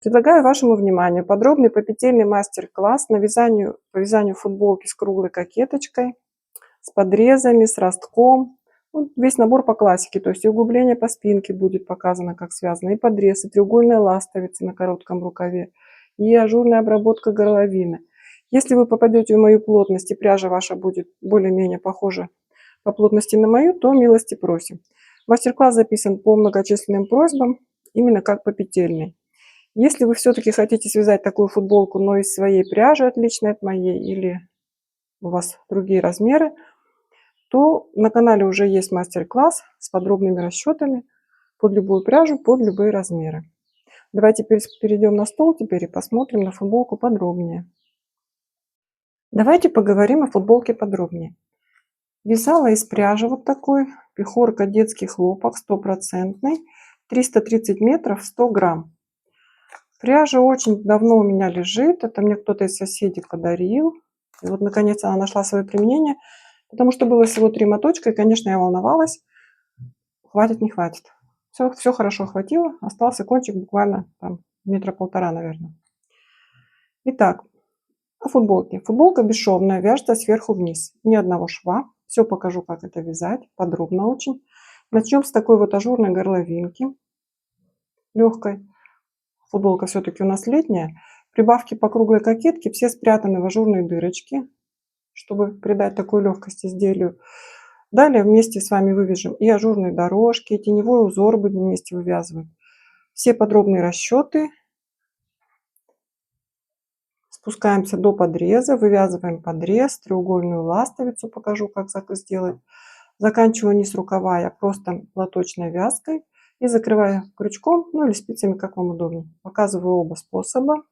Предлагаю вашему вниманию подробный попетельный мастер-класс по вязанию футболки с круглой кокеточкой, с подрезами, с ростком. Ну, весь набор по классике, то есть и углубление по спинке будет показано, как связано, и подрез, и треугольная ластовица на коротком рукаве, и ажурная обработка горловины. Если вы попадете в мою плотность и пряжа ваша будет более-менее похожа по плотности на мою, то милости просим. Мастер-класс записан по многочисленным просьбам, именно как попетельный. Если вы все-таки хотите связать такую футболку, но из своей пряжи, отличной от моей, или у вас другие размеры, то на канале уже есть мастер-класс с подробными расчетами под любую пряжу, под любые размеры. Давайте перейдем на стол теперь и посмотрим на футболку подробнее. Давайте поговорим о футболке подробнее. Вязала из пряжи вот такой, пехорка детский хлопок, 100%, 330 метров, 100 грамм. Пряжа очень давно у меня лежит, это мне кто-то из соседей подарил. И вот наконец она нашла свое применение, потому что было всего 3 моточка, и, конечно, я волновалась, хватит, не хватит. Все хорошо хватило, остался кончик буквально там 1,5 метра, наверное. Итак, о футболке. Футболка бесшовная, вяжется сверху вниз, ни одного шва. Все покажу, как это вязать, подробно очень. Начнем с такой вот ажурной горловинки, легкой. Футболка все-таки у нас летняя. Прибавки по круглой кокетке все спрятаны в ажурные дырочки, чтобы придать такую легкость изделию. Далее вместе с вами вывяжем и ажурные дорожки, и теневой узор будем вместе вывязывать. Все подробные расчеты. Спускаемся до подреза, вывязываем подрез, треугольную ластовицу, покажу, как сделать. Заканчиваю низ рукава я просто платочной вязкой и закрываю крючком, ну или спицами, как вам удобнее. Показываю оба способа.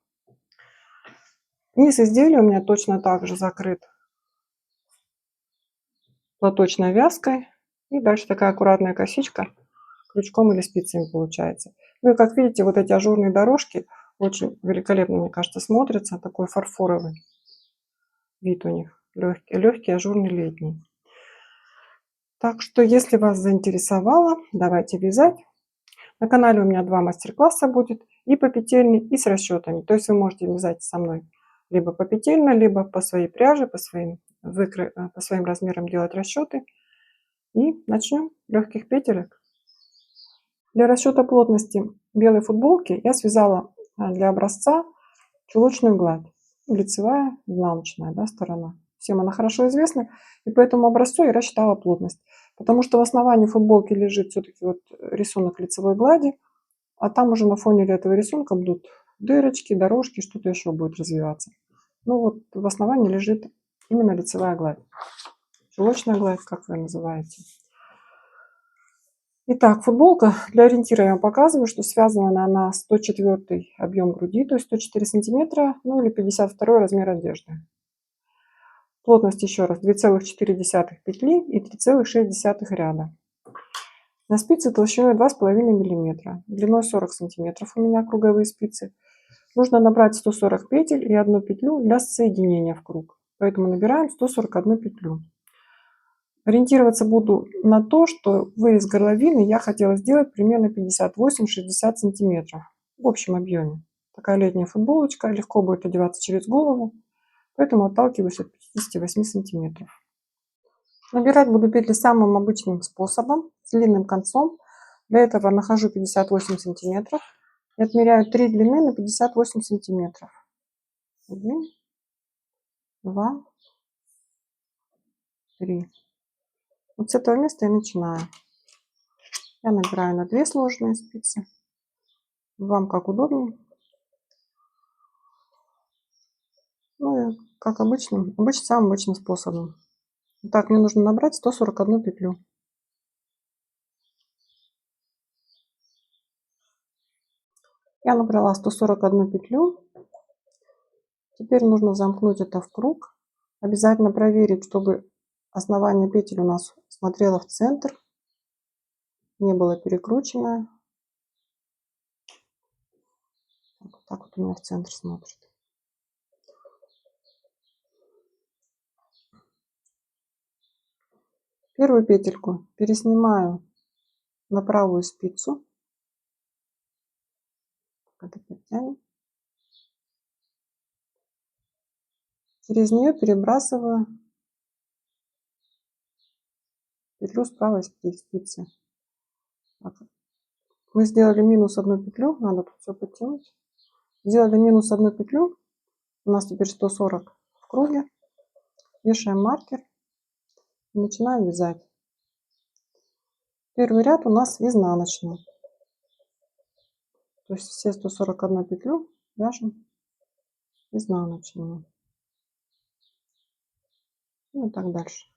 Низ изделия у меня точно так же закрыт платочной вязкой. И дальше такая аккуратная косичка крючком или спицами получается. Ну и как видите, вот эти ажурные дорожки очень великолепно, мне кажется, смотрятся. Такой фарфоровый вид у них. Легкий, ажурный, летний. Так что, если вас заинтересовало, давайте вязать. На канале у меня 2 мастер-класса будет. И попетельный, и с расчетами. То есть вы можете вязать со мной либо попетельно, либо по своей пряже, по своим размерам делать расчеты. И начнем легких петелек. Для расчета плотности белой футболки я связала для образца чулочную гладь. Лицевая, изнаночная, сторона. Всем она хорошо известна. И по этому образцу я рассчитала плотность. Потому что в основании футболки лежит все-таки вот рисунок лицевой глади. А там уже на фоне этого рисунка будут дырочки, дорожки, что-то еще будет развиваться. Ну вот в основании лежит именно лицевая гладь. Чулочная гладь, как вы называете. Итак, футболка, для ориентира я вам показываю, что связана она на 104 объем груди, то есть 104 сантиметра, ну или 52 размер одежды. Плотность еще раз 2,4 петли и 3,6 ряда. На спице толщиной 2,5 мм, длиной 40 сантиметров у меня круговые спицы. Нужно набрать 140 петель и 1 петлю для соединения в круг. Поэтому набираем 141 петлю. Ориентироваться буду на то, что вырез горловины я хотела сделать примерно 58-60 сантиметров в общем объеме. Такая летняя футболочка, легко будет одеваться через голову, поэтому отталкиваюсь от 58 сантиметров. Набирать буду петли самым обычным способом, с длинным концом. Для этого нахожу 58 сантиметров и отмеряю 3 длины на 58 сантиметров. 1, 2, 3. Вот с этого места я начинаю. Я набираю на 2 сложные спицы. Вам как удобнее. Ну и как самым обычным способом. Так, мне нужно набрать 141 петлю. Я набрала 141 петлю. Теперь нужно замкнуть это в круг. Обязательно проверить, чтобы основание петель у нас смотрело в центр, не было перекрученное. Вот так вот у меня в центр смотрит. Первую петельку переснимаю на правую спицу. Это тянем. Через нее перебрасываю петлю с правой спицы. Так. Мы сделали минус одну петлю, надо тут все подтянуть. Сделали минус одну петлю, у нас теперь 140 в круге. Вешаем маркер и начинаем вязать. Первый ряд у нас изнаночный. То есть все 141 петлю вяжем изнаночными. Ну и так дальше.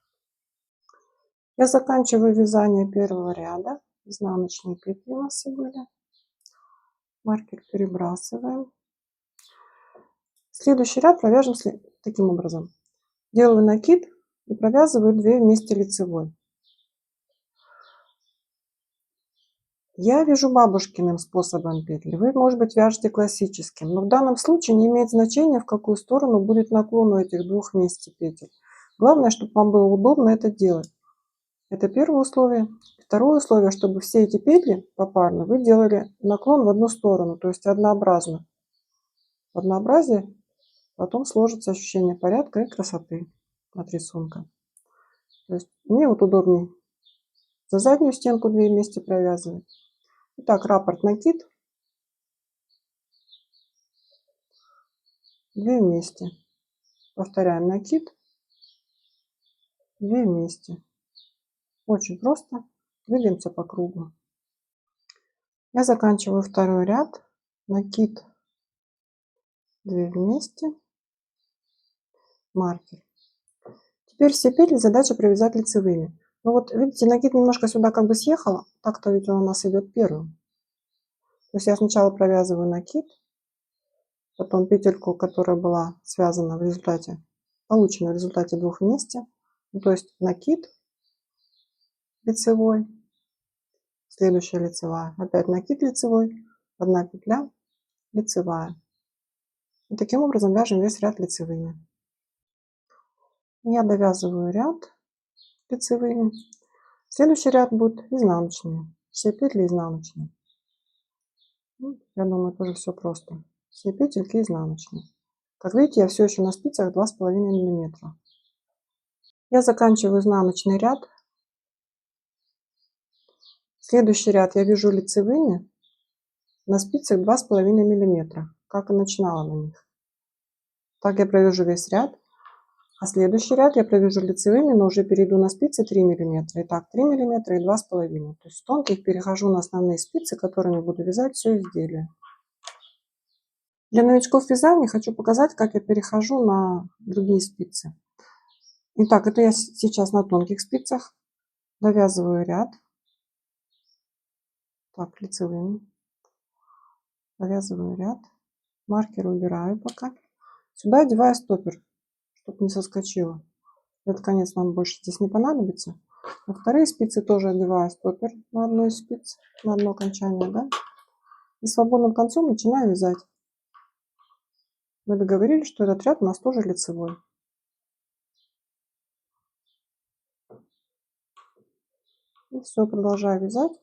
Я заканчиваю вязание первого ряда. Изнаночные петли у нас все были. Маркер перебрасываем. Следующий ряд провяжем таким образом. Делаю накид и провязываю 2 вместе лицевой. Я вяжу бабушкиным способом петли. Вы, может быть, вяжете классическим. Но в данном случае не имеет значения, в какую сторону будет наклон у этих 2 вместе петель. Главное, чтобы вам было удобно это делать. Это первое условие. Второе условие, чтобы все эти петли попарно вы делали наклон в одну сторону, то есть однообразно. В однообразии потом сложится ощущение порядка и красоты от рисунка. То есть мне вот удобнее за заднюю стенку 2 вместе провязывать. Итак, раппорт накид. 2 вместе. Повторяем накид. 2 вместе. Очень просто. Двигаемся по кругу. Я заканчиваю второй ряд. Накид. 2 вместе. Маркер. Теперь все петли задача провязать лицевыми. Ну вот видите, накид немножко сюда как бы съехала. Так-то ведь он у нас идет первым. То есть я сначала провязываю накид. Потом петельку, которая была связана в результате, получена в результате 2 вместе. Ну, то есть накид лицевой, следующая лицевая, опять накид лицевой, 1 петля лицевая. И таким образом вяжем весь ряд лицевыми. Я довязываю ряд лицевыми. Следующий ряд будет изнаночными. Все петли изнаночные. Я думаю, тоже все просто. Все петельки изнаночные. Как видите, я все еще на спицах 2,5 мм. Я заканчиваю изнаночный ряд. Следующий ряд я вяжу лицевыми на спицах 2,5 мм, как и начинала на них. Так я провяжу весь ряд. А следующий ряд я провяжу лицевыми, но уже перейду на спицы 3 мм. Итак, 3 мм и 2,5. То есть с тонких перехожу на основные спицы, которыми буду вязать все изделие. Для новичков вязания хочу показать, как я перехожу на другие спицы. Итак, это я сейчас на тонких спицах. Довязываю ряд. Так, лицевыми. Довязываю ряд. Маркер убираю пока. Сюда одеваю стопер, чтобы не соскочило. Этот конец нам больше здесь не понадобится. На вторые спицы тоже одеваю стопер на одну из спиц, на одно окончание, да? И свободным концом начинаю вязать. Мы договорились, что этот ряд у нас тоже лицевой. И все, продолжаю вязать.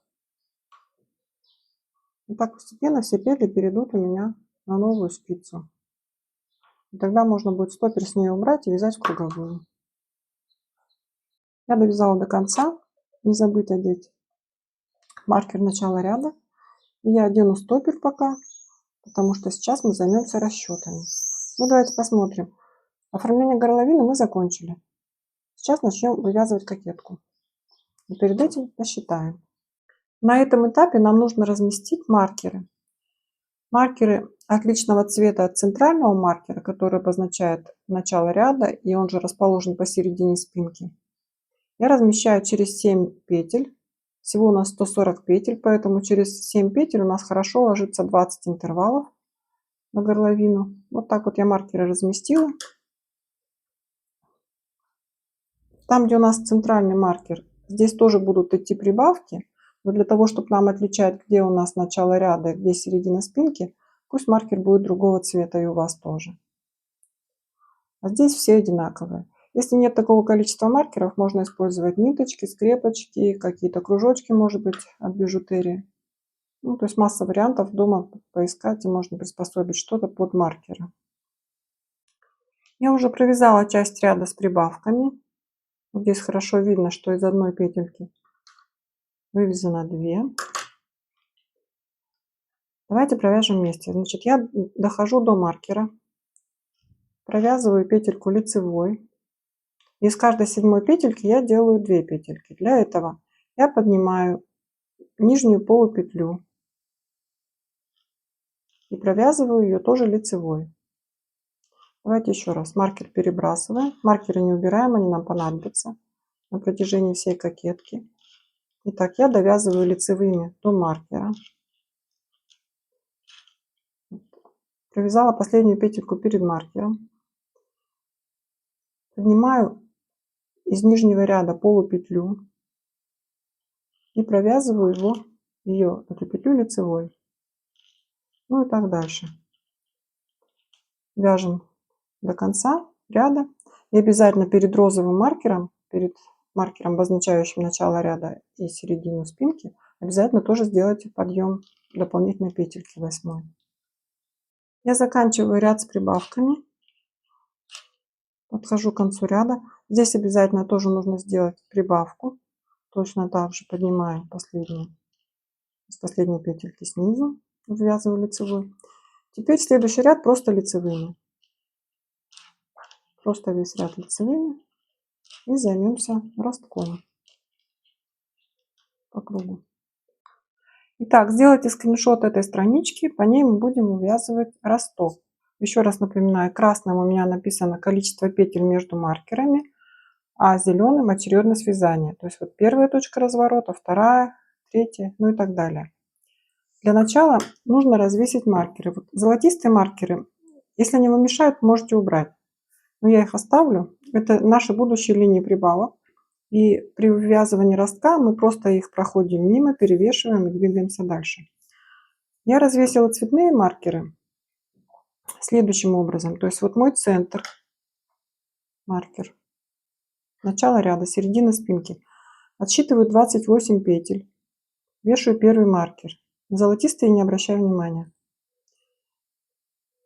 И так постепенно все петли перейдут у меня на новую спицу. И тогда можно будет стопер с нее убрать и вязать в круговую. Я довязала до конца. Не забыть одеть маркер начала ряда. И я одену стопер пока, потому что сейчас мы займемся расчетами. Ну давайте посмотрим. Оформление горловины мы закончили. Сейчас начнем вывязывать кокетку. И перед этим посчитаем. На этом этапе нам нужно разместить маркеры. Маркеры отличного цвета от центрального маркера, который обозначает начало ряда, и он же расположен посередине спинки. Я размещаю через 7 петель. Всего у нас 140 петель, поэтому через 7 петель у нас хорошо ложится 20 интервалов на горловину. Вот так вот я маркеры разместила. Там, где у нас центральный маркер, здесь тоже будут идти прибавки. Но для того, чтобы нам отличать, где у нас начало ряда и где середина спинки, пусть маркер будет другого цвета и у вас тоже. А здесь все одинаковые. Если нет такого количества маркеров, можно использовать ниточки, скрепочки, какие-то кружочки, может быть, от бижутерии. Ну, то есть масса вариантов дома поискать, и можно приспособить что-то под маркеры. Я уже провязала часть ряда с прибавками. Вот здесь хорошо видно, что из одной петельки вывязано 2. Давайте провяжем вместе. Значит, я дохожу до маркера, провязываю петельку лицевой. Из каждой 7 петельки я делаю 2 петельки. Для этого я поднимаю нижнюю полупетлю и провязываю ее тоже лицевой. Давайте еще раз. Маркер перебрасываем. Маркеры не убираем, они нам понадобятся на протяжении всей кокетки. Итак, я довязываю лицевыми до маркера. Провязала последнюю петельку перед маркером. Поднимаю из нижнего ряда полупетлю и провязываю эту петлю лицевой. Ну и так дальше. Вяжем до конца ряда. И обязательно перед розовым маркером, перед маркером, обозначающим начало ряда и середину спинки, обязательно тоже сделайте подъем дополнительной петельки 8. Я заканчиваю ряд с прибавками. Подхожу к концу ряда. Здесь обязательно тоже нужно сделать прибавку. Точно так же поднимаем с последней петельки снизу, ввязываю лицевой. Теперь следующий ряд просто лицевыми. Просто весь ряд лицевыми. И займемся ростком по кругу. Итак, сделайте скриншот этой странички. По ней мы будем увязывать росток. Еще раз напоминаю, красным у меня написано количество петель между маркерами, а зеленым очередность вязания. То есть вот первая точка разворота, вторая, третья, ну и так далее. Для начала нужно развесить маркеры. Вот золотистые маркеры, если они вам мешают, можете убрать. Но я их оставлю. Это наши будущие линии прибавок. И при вывязывании ростка мы просто их проходим мимо, перевешиваем и двигаемся дальше. Я развесила цветные маркеры следующим образом. То есть вот мой центр, маркер, начало ряда, середина спинки. Отсчитываю 28 петель, вешаю первый маркер. Золотистые не обращаю внимания.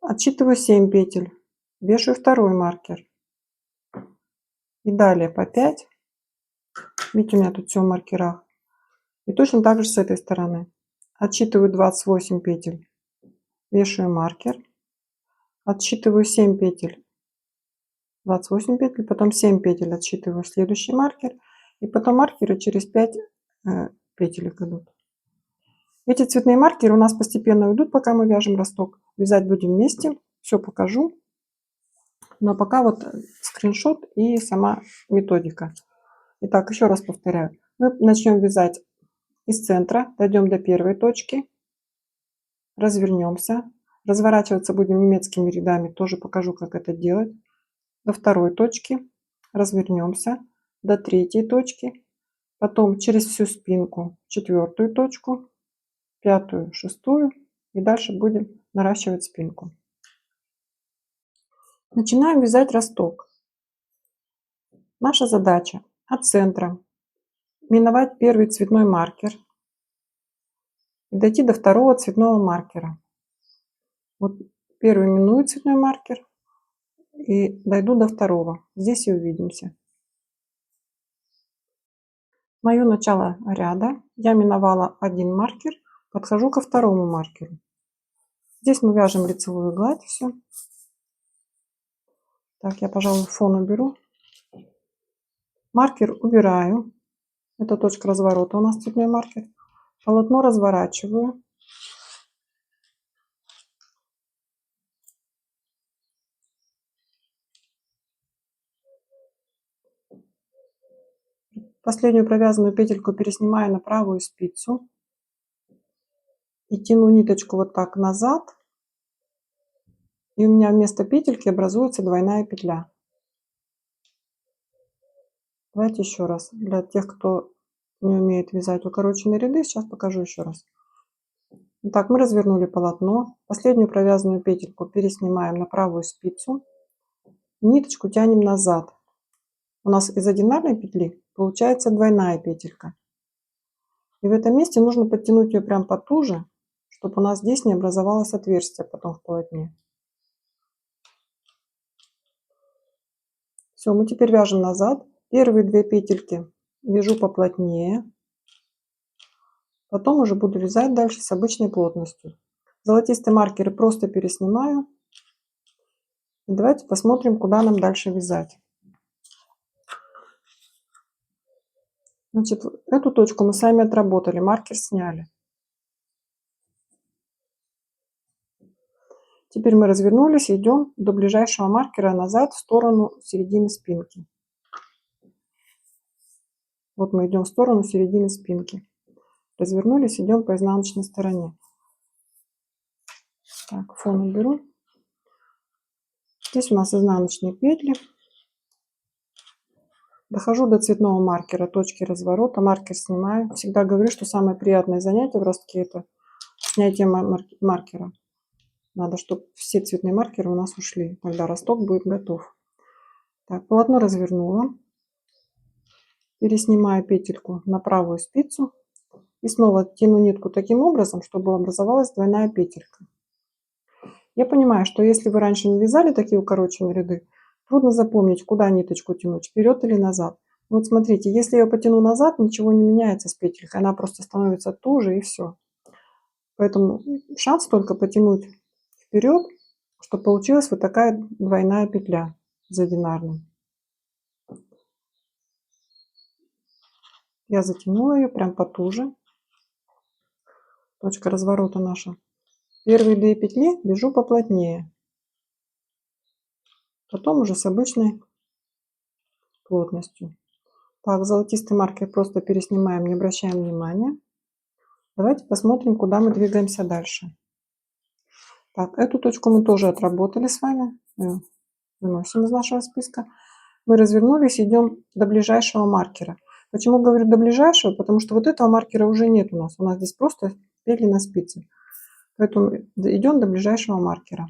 Отсчитываю 7 петель, вешаю второй маркер. И далее по 5. Видите, у меня тут все в маркерах. И точно так же с этой стороны. Отсчитываю 28 петель, вешаю маркер. Отсчитываю 7 петель, 28 петель, потом 7 петель отсчитываю следующий маркер. И потом маркеры через 5 петелек идут. Эти цветные маркеры у нас постепенно уйдут, пока мы вяжем росток. Вязать будем вместе. Все покажу. Но пока вот скриншот и сама методика. Итак, еще раз повторяю. Мы начнем вязать из центра, дойдем до первой точки, развернемся. Разворачиваться будем немецкими рядами, тоже покажу, как это делать. До второй точки, развернемся, до третьей точки, потом через всю спинку четвертую точку, пятую, шестую, и дальше будем наращивать спинку. Начинаем вязать росток. Наша задача от центра миновать первый цветной маркер и дойти до второго цветного маркера. Вот первый миную цветной маркер и дойду до второго. Здесь и увидимся. Мое начало ряда. Я миновала один маркер, подхожу ко второму маркеру. Здесь мы вяжем лицевую гладь, все. Так, я, пожалуй, фон уберу. Маркер убираю. Это точка разворота у нас цветной маркер. Полотно разворачиваю. Последнюю провязанную петельку переснимаю на правую спицу. И тяну ниточку вот так назад. И у меня вместо петельки образуется двойная петля. Давайте еще раз. Для тех, кто не умеет вязать укороченные ряды, сейчас покажу еще раз. Итак, мы развернули полотно. Последнюю провязанную петельку переснимаем на правую спицу. Ниточку тянем назад. У нас из одинарной петли получается двойная петелька. И в этом месте нужно подтянуть ее прям потуже, чтобы у нас здесь не образовалось отверстие потом в полотне. Все, мы теперь вяжем назад. Первые 2 петельки вяжу поплотнее. Потом уже буду вязать дальше с обычной плотностью. Золотистые маркеры просто переснимаю. И давайте посмотрим, куда нам дальше вязать. Значит, эту точку мы сами отработали, маркер сняли. Теперь мы развернулись и идем до ближайшего маркера назад в сторону середины спинки. Вот мы идем в сторону середины спинки. Развернулись, идем по изнаночной стороне. Так, фон уберу. Здесь у нас изнаночные петли. Дохожу до цветного маркера, точки разворота, маркер снимаю. Всегда говорю, что самое приятное занятие в ростке — это снятие маркера. Надо, чтобы все цветные маркеры у нас ушли. Тогда росток будет готов. Так, полотно развернула. Переснимаю петельку на правую спицу. И снова тяну нитку таким образом, чтобы образовалась двойная петелька. Я понимаю, что если вы раньше не вязали такие укороченные ряды, трудно запомнить, куда ниточку тянуть, вперед или назад. Вот смотрите, если я потяну назад, ничего не меняется с петелькой. Она просто становится туже и все. Поэтому шанс только потянуть вперед, чтобы получилась вот такая двойная петля за одинарной. Я затянула ее прям потуже. Точка разворота наша. Первые 2 петли вяжу поплотнее. Потом уже с обычной плотностью. Так, золотистый маркер просто переснимаем, не обращаем внимания. Давайте посмотрим, куда мы двигаемся дальше. Так, эту точку мы тоже отработали с вами. Выносим из нашего списка. Мы развернулись, идем до ближайшего маркера. Почему говорю до ближайшего? Потому что вот этого маркера уже нет у нас. У нас здесь просто петли на спице. Поэтому идем до ближайшего маркера.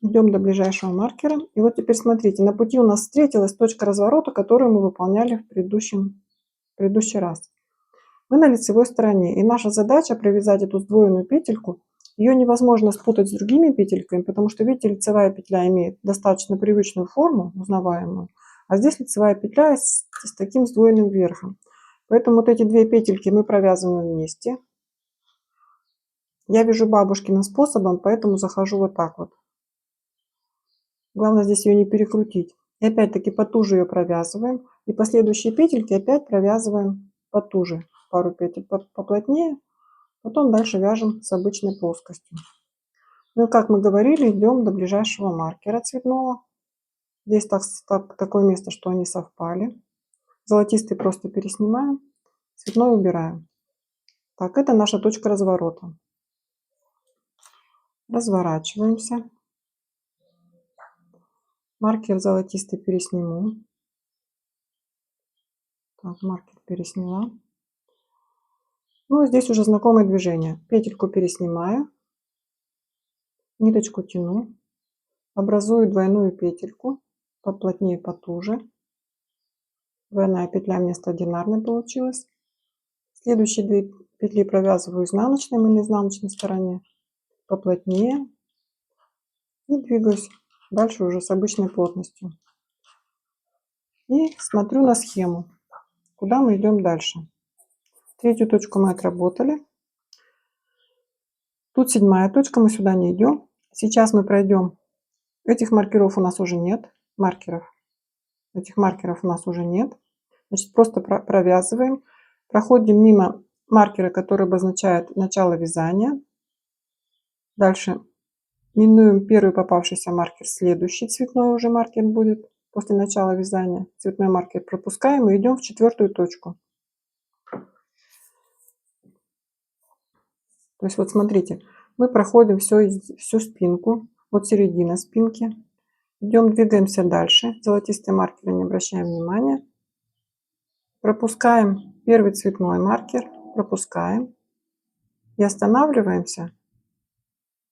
Идем до ближайшего маркера. И вот теперь смотрите, на пути у нас встретилась точка разворота, которую мы выполняли в предыдущий раз. Мы на лицевой стороне. И наша задача провязать эту сдвоенную петельку. Ее невозможно спутать с другими петельками, потому что, видите, лицевая петля имеет достаточно привычную форму, узнаваемую. А здесь лицевая петля с таким сдвоенным верхом. Поэтому вот эти 2 петельки мы провязываем вместе. Я вяжу бабушкиным способом, поэтому захожу вот так вот. Главное здесь ее не перекрутить. И опять-таки потуже ее провязываем. И последующие петельки опять провязываем потуже. Пару петель поплотнее. Потом дальше вяжем с обычной плоскостью. Ну и как мы говорили, идем до ближайшего маркера цветного. Здесь такое место, что они совпали. Золотистый просто переснимаем, цветной убираем. Так, это наша точка разворота. Разворачиваемся. Маркер золотистый пересниму. Так, маркер пересняла. Ну, здесь уже знакомое движение. Петельку переснимаю, ниточку тяну, образую двойную петельку, поплотнее, потуже. Двойная петля вместо одинарной получилась. Следующие 2 петли провязываю изнаночной или изнаночной стороне, поплотнее. И двигаюсь дальше уже с обычной плотностью. И смотрю на схему, куда мы идем дальше. Третью точку мы отработали. Тут 7-я точка, мы сюда не идем. Сейчас мы пройдем. Этих маркеров у нас уже нет. Этих маркеров у нас уже нет. Значит, просто провязываем. Проходим мимо маркера, который обозначает начало вязания. Дальше минуем первый попавшийся маркер. Следующий цветной уже маркер будет после начала вязания. Цветной маркер пропускаем и идем в 4-ю точку. То есть вот смотрите, мы проходим всю спинку, вот середина спинки. Идем, двигаемся дальше. Золотистые маркеры не обращаем внимания. Пропускаем первый цветной маркер, пропускаем. И останавливаемся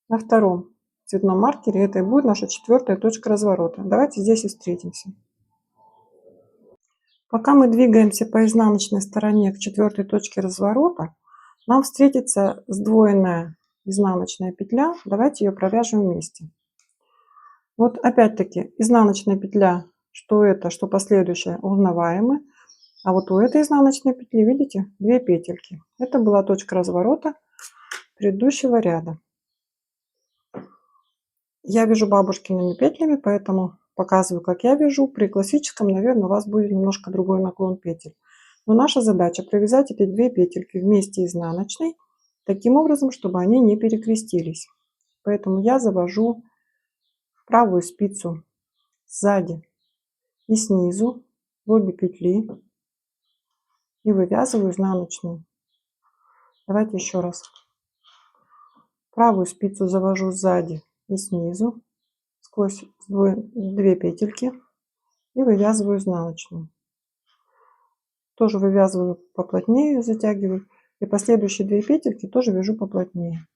на 2-м цветном маркере. Это и будет наша 4-я точка разворота. Давайте здесь и встретимся. Пока мы двигаемся по изнаночной стороне к 4 точке разворота, нам встретится сдвоенная изнаночная петля. Давайте ее провяжем вместе. Вот опять-таки изнаночная петля, что это, что последующая, узнаваемы. А вот у этой изнаночной петли, видите, 2 петельки. Это была точка разворота предыдущего ряда. Я вяжу бабушкиными петлями, поэтому показываю, как я вяжу. При классическом, наверное, у вас будет немножко другой наклон петель. Но наша задача провязать эти 2 петельки вместе изнаночной, таким образом, чтобы они не перекрестились. Поэтому я завожу в правую спицу сзади и снизу в обе петли и вывязываю изнаночную. Давайте еще раз. Правую спицу завожу сзади и снизу сквозь 2 петельки и вывязываю изнаночную. Тоже вывязываю поплотнее, затягиваю. И последующие 2 петельки тоже вяжу поплотнее.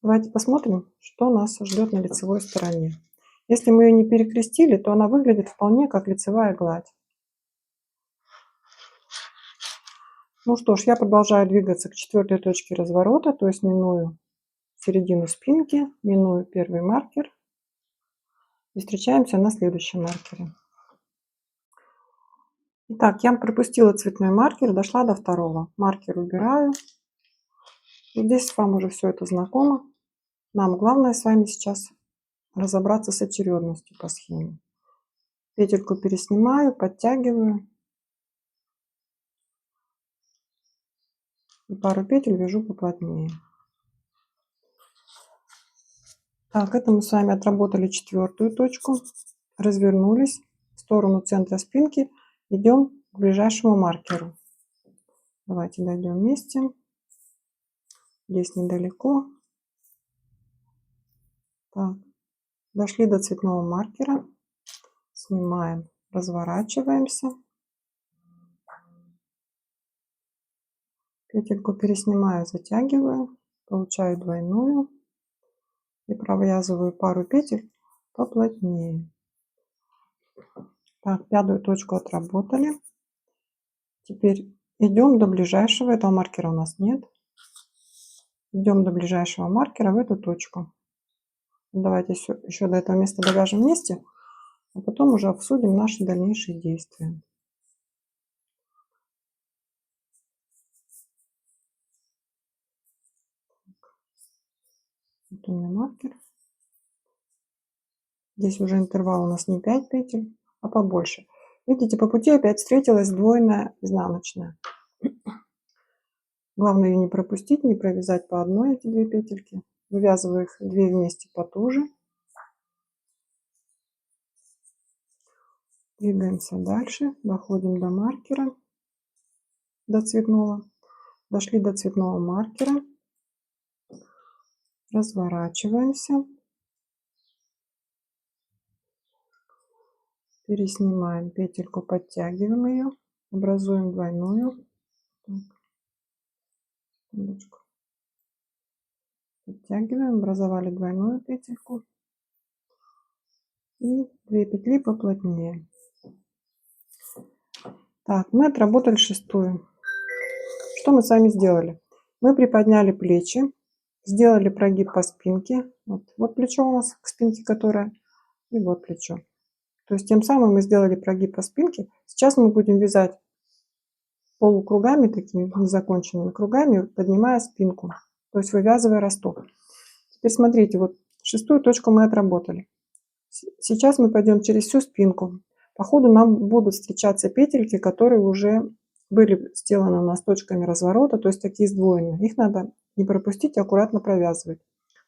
Давайте посмотрим, что нас ждет на лицевой стороне. Если мы ее не перекрестили, то она выглядит вполне как лицевая гладь. Ну что ж, я продолжаю двигаться к 4 точке разворота, то есть миную середину спинки, миную первый маркер и встречаемся на следующем маркере. Итак, я пропустила цветной маркер, дошла до второго. Маркер убираю. И здесь вам уже все это знакомо. Нам главное с вами сейчас разобраться с очередностью по схеме. Петельку переснимаю, подтягиваю. И пару петель вяжу поплотнее. Так, это мы с вами отработали 4 точку. Развернулись в сторону центра спинки. Идем к ближайшему маркеру. Давайте дойдем вместе. Здесь недалеко. Так, дошли до цветного маркера. Снимаем, разворачиваемся. Петельку переснимаю, затягиваю. Получаю двойную. И провязываю пару петель поплотнее. Так, 5 точку отработали. Теперь идем до ближайшего. Этого маркера у нас нет. Идем до ближайшего маркера в эту точку. Давайте еще до этого места довяжем вместе, а потом уже обсудим наши дальнейшие действия. Вот у меня маркер. Здесь уже интервал у нас не 5 петель, а побольше. Видите, по пути опять встретилась сдвоенная изнаночная. Главное ее не пропустить, не провязать по одной эти 2 петельки. Вывязываю их 2 вместе потуже. Двигаемся дальше, доходим до маркера, до цветного. Дошли до цветного маркера. Разворачиваемся. Переснимаем петельку, подтягиваем ее, образуем двойную. Подтягиваем, образовали двойную петельку. И 2 петли поплотнее. Так, мы отработали 6-ю. Что мы с вами сделали? Мы приподняли плечи, сделали прогиб по спинке. Вот плечо у нас к спинке, которое, и вот плечо. То есть тем самым мы сделали прогиб по спинке. Сейчас мы будем вязать полукругами, такими незаконченными кругами, поднимая спинку. То есть вывязывая росток. Теперь смотрите, вот 6-ю точку мы отработали. Сейчас мы пойдем через всю спинку. По ходу нам будут встречаться петельки, которые уже были сделаны у нас точками разворота, то есть такие сдвоенные. Их надо не пропустить, а аккуратно провязывать.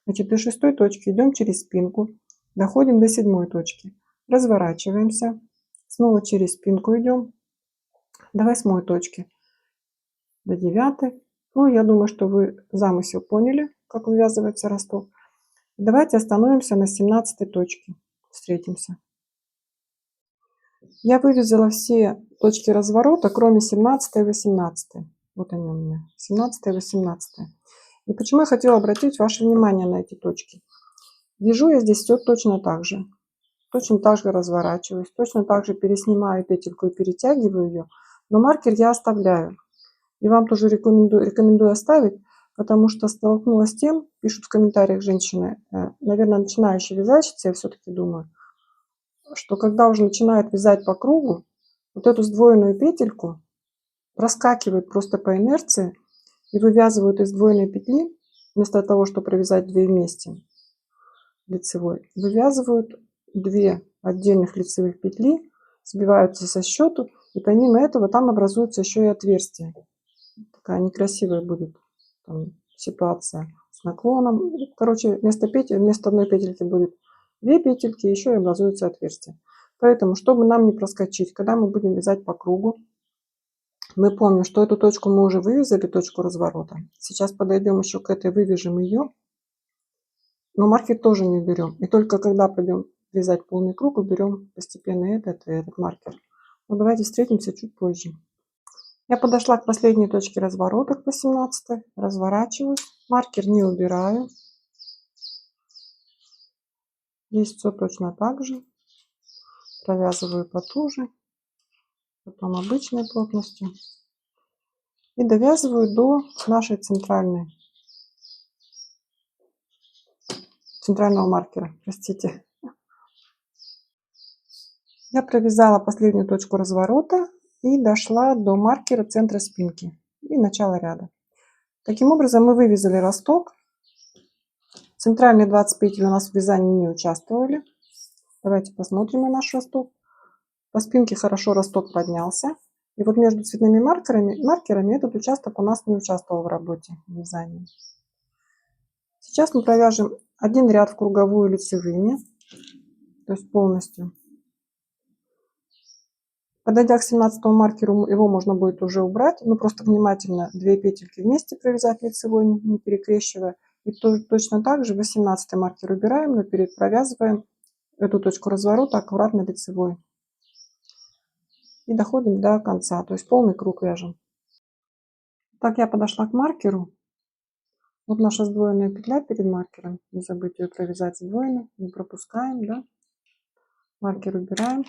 Значит, до 6-й точки идем через спинку, доходим до 7-й точки. Разворачиваемся, снова через спинку идем до 8-й точки, до 9-й. Ну, я думаю, что вы замысел поняли, как вывязывается росток. Давайте остановимся на 17-й точке. Встретимся. Я вывязала все точки разворота, кроме 17 и 18. Вот они у меня, 17 и 18. И почему я хотела обратить ваше внимание на эти точки? Вяжу я здесь все точно так же. Точно так же разворачиваюсь, точно так же переснимаю петельку и перетягиваю ее, но маркер я оставляю. И вам тоже рекомендую оставить, потому что столкнулась с тем, пишут в комментариях женщины, наверное, начинающие вязальщицы, я все-таки думаю, что когда уже начинают вязать по кругу, вот эту сдвоенную петельку проскакивают просто по инерции и вывязывают из сдвоенной петли, вместо того, чтобы провязать 2 вместе лицевой, вывязывают 2 отдельных лицевых петли, сбиваются со счету, и помимо этого там образуется еще и отверстие. Такая некрасивая будет там ситуация с наклоном. Короче, вместо одной петельки будет 2 петельки, еще и образуется отверстие. Поэтому, чтобы нам не проскочить, когда мы будем вязать по кругу, мы помним, что эту точку мы уже вывязали, точку разворота. Сейчас подойдем еще к этой, вывяжем ее. Но маркер тоже не уберем. И только когда пойдем вязать полный круг, уберем постепенно этот и этот маркер. Но давайте встретимся чуть позже. Я подошла к последней точке разворота, к 18, разворачиваюсь, маркер не убираю. Здесь все точно так же. Провязываю потуже, потом обычной плотностью. И довязываю до нашей центрального маркера. Простите. Я провязала последнюю точку разворота и дошла до маркера центра спинки и начала ряда. Таким образом мы вывязали росток. Центральные 20 петель у нас в вязании не участвовали. Давайте посмотрим на наш росток. По спинке хорошо росток поднялся. И вот между цветными маркерами этот участок у нас не участвовал в работе, в вязании. Сейчас мы провяжем один ряд в круговую лицевыми, то есть полностью. Подойдя к 17 маркеру, его можно будет уже убрать, но просто внимательно 2 петельки вместе провязать лицевой, не перекрещивая. И точно так же 18 маркер убираем, но провязываем эту точку разворота аккуратно лицевой. И доходим до конца, то есть полный круг вяжем. Так, я подошла к маркеру. Вот наша сдвоенная петля перед маркером. Не забудьте ее провязать сдвоенно, не пропускаем, да? Маркер убираем.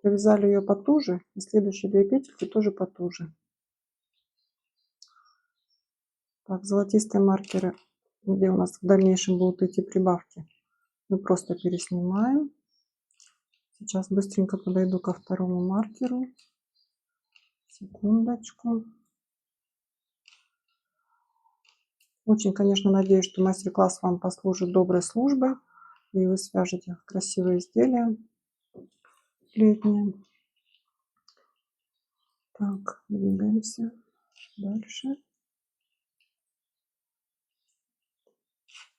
Провязали ее потуже, и следующие 2 петельки тоже потуже. Так, золотистые маркеры, где у нас в дальнейшем будут идти прибавки, мы просто переснимаем. Сейчас быстренько подойду ко второму маркеру. Секундочку. Очень, конечно, надеюсь, что мастер-класс вам послужит доброй службой, и вы свяжете красивые изделия летние. Так, двигаемся дальше.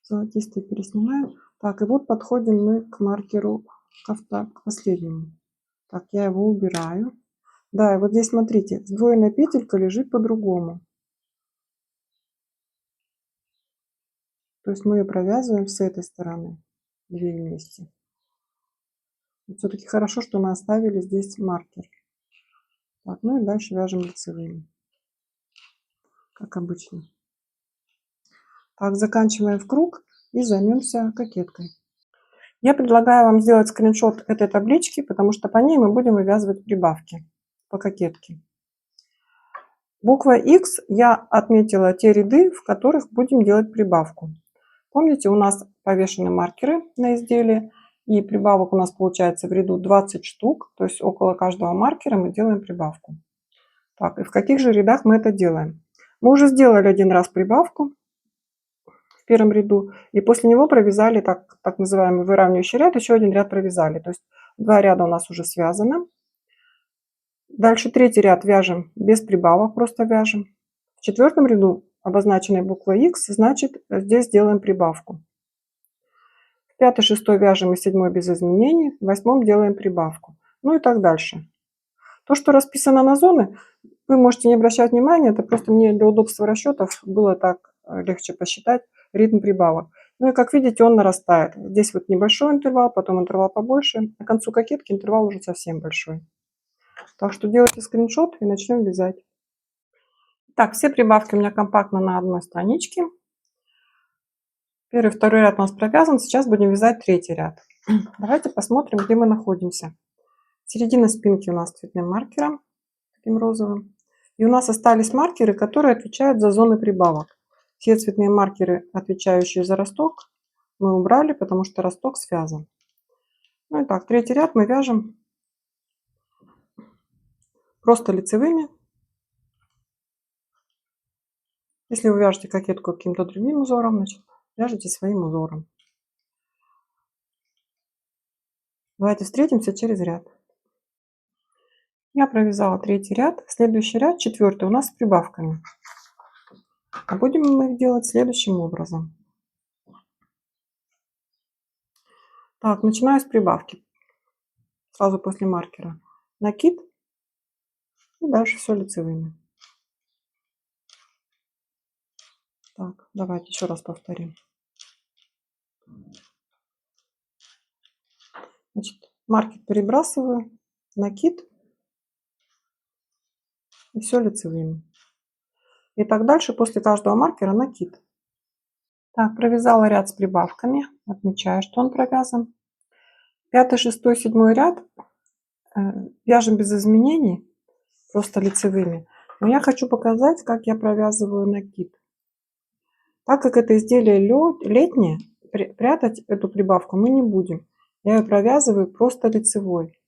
Золотистый переснимаем. Так, и вот подходим мы к маркеру, к последнему. Так, я его убираю. Да, и вот здесь смотрите, сдвоенная петелька лежит по-другому. То есть мы ее провязываем с этой стороны, 2 вместе. Все-таки хорошо, что мы оставили здесь маркер. Так, ну и дальше вяжем лицевыми, как обычно. Так, заканчиваем в круг и займемся кокеткой. Я предлагаю вам сделать скриншот этой таблички, потому что по ней мы будем вывязывать прибавки по кокетке. Буква X я отметила те ряды, в которых будем делать прибавку. Помните, у нас повешены маркеры на изделии, и прибавок у нас получается в ряду 20 штук, то есть около каждого маркера мы делаем прибавку. Так, и в каких же рядах мы это делаем? Мы уже сделали один раз прибавку в первом ряду, и после него провязали так называемый выравнивающий ряд, еще один ряд провязали. То есть 2 ряда у нас уже связаны. Дальше 3-й ряд вяжем без прибавок, просто вяжем. В 4-м ряду, обозначенной буквой X, значит, здесь делаем прибавку. В 5-й, 6-й вяжем и 7-й без изменений, в 8-м делаем прибавку. Ну и так дальше. То, что расписано на зоны, вы можете не обращать внимания, это просто мне для удобства расчетов было так легче посчитать ритм прибавок. Ну и как видите, он нарастает. Здесь вот небольшой интервал, потом интервал побольше. К концу кокетки интервал уже совсем большой. Так что делайте скриншот и начнем вязать. Так, все прибавки у меня компактно на одной страничке. Первый, второй ряд у нас провязан. Сейчас будем вязать 3-й ряд. Давайте посмотрим, где мы находимся. Середина спинки у нас цветным маркером, таким розовым. И у нас остались маркеры, которые отвечают за зоны прибавок. Все цветные маркеры, отвечающие за росток, мы убрали, потому что росток связан. Ну и так, третий ряд мы вяжем просто лицевыми. Если вы вяжете кокетку каким-то другим узором, значит, вяжите своим узором. Давайте встретимся через ряд. Я провязала третий ряд. Следующий ряд, четвертый, у нас с прибавками. А будем мы их делать следующим образом. Так, начинаю с прибавки. Сразу после маркера. Накид. И дальше все лицевыми. Так, давайте еще раз повторим. Значит, маркер перебрасываю, накид и все лицевыми. И так дальше после каждого маркера накид. Так, провязала ряд с прибавками. Отмечаю, что он провязан. 5, 6, 7 ряд вяжем без изменений, просто лицевыми. Но я хочу показать, как я провязываю накид. Так как это изделие летнее, прятать эту прибавку мы не будем. Я ее провязываю просто лицевой,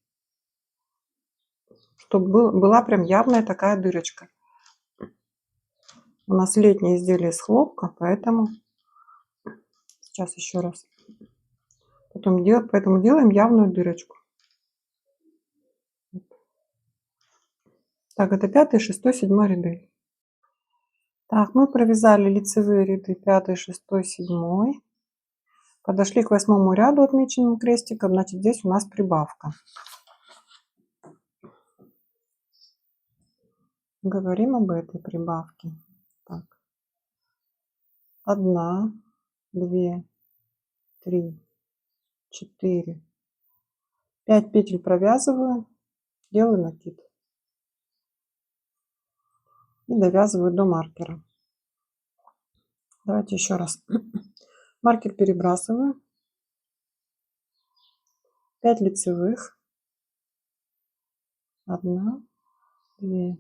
чтобы была прям явная такая дырочка. У нас летнее изделие из хлопка, поэтому сейчас еще раз. Поэтому делаем явную дырочку. Так, это 5, 6, 7 ряды. Так, мы провязали лицевые ряды 5, 6, 7. Подошли к 8 ряду, отмеченным крестиком. Значит, здесь у нас прибавка. Говорим об этой прибавке. Так. 1, 2, 3, 4, 5 петель провязываю, делаю накид и довязываю до маркера. Давайте еще раз. Маркер перебрасываю, 5 лицевых, 1, 2,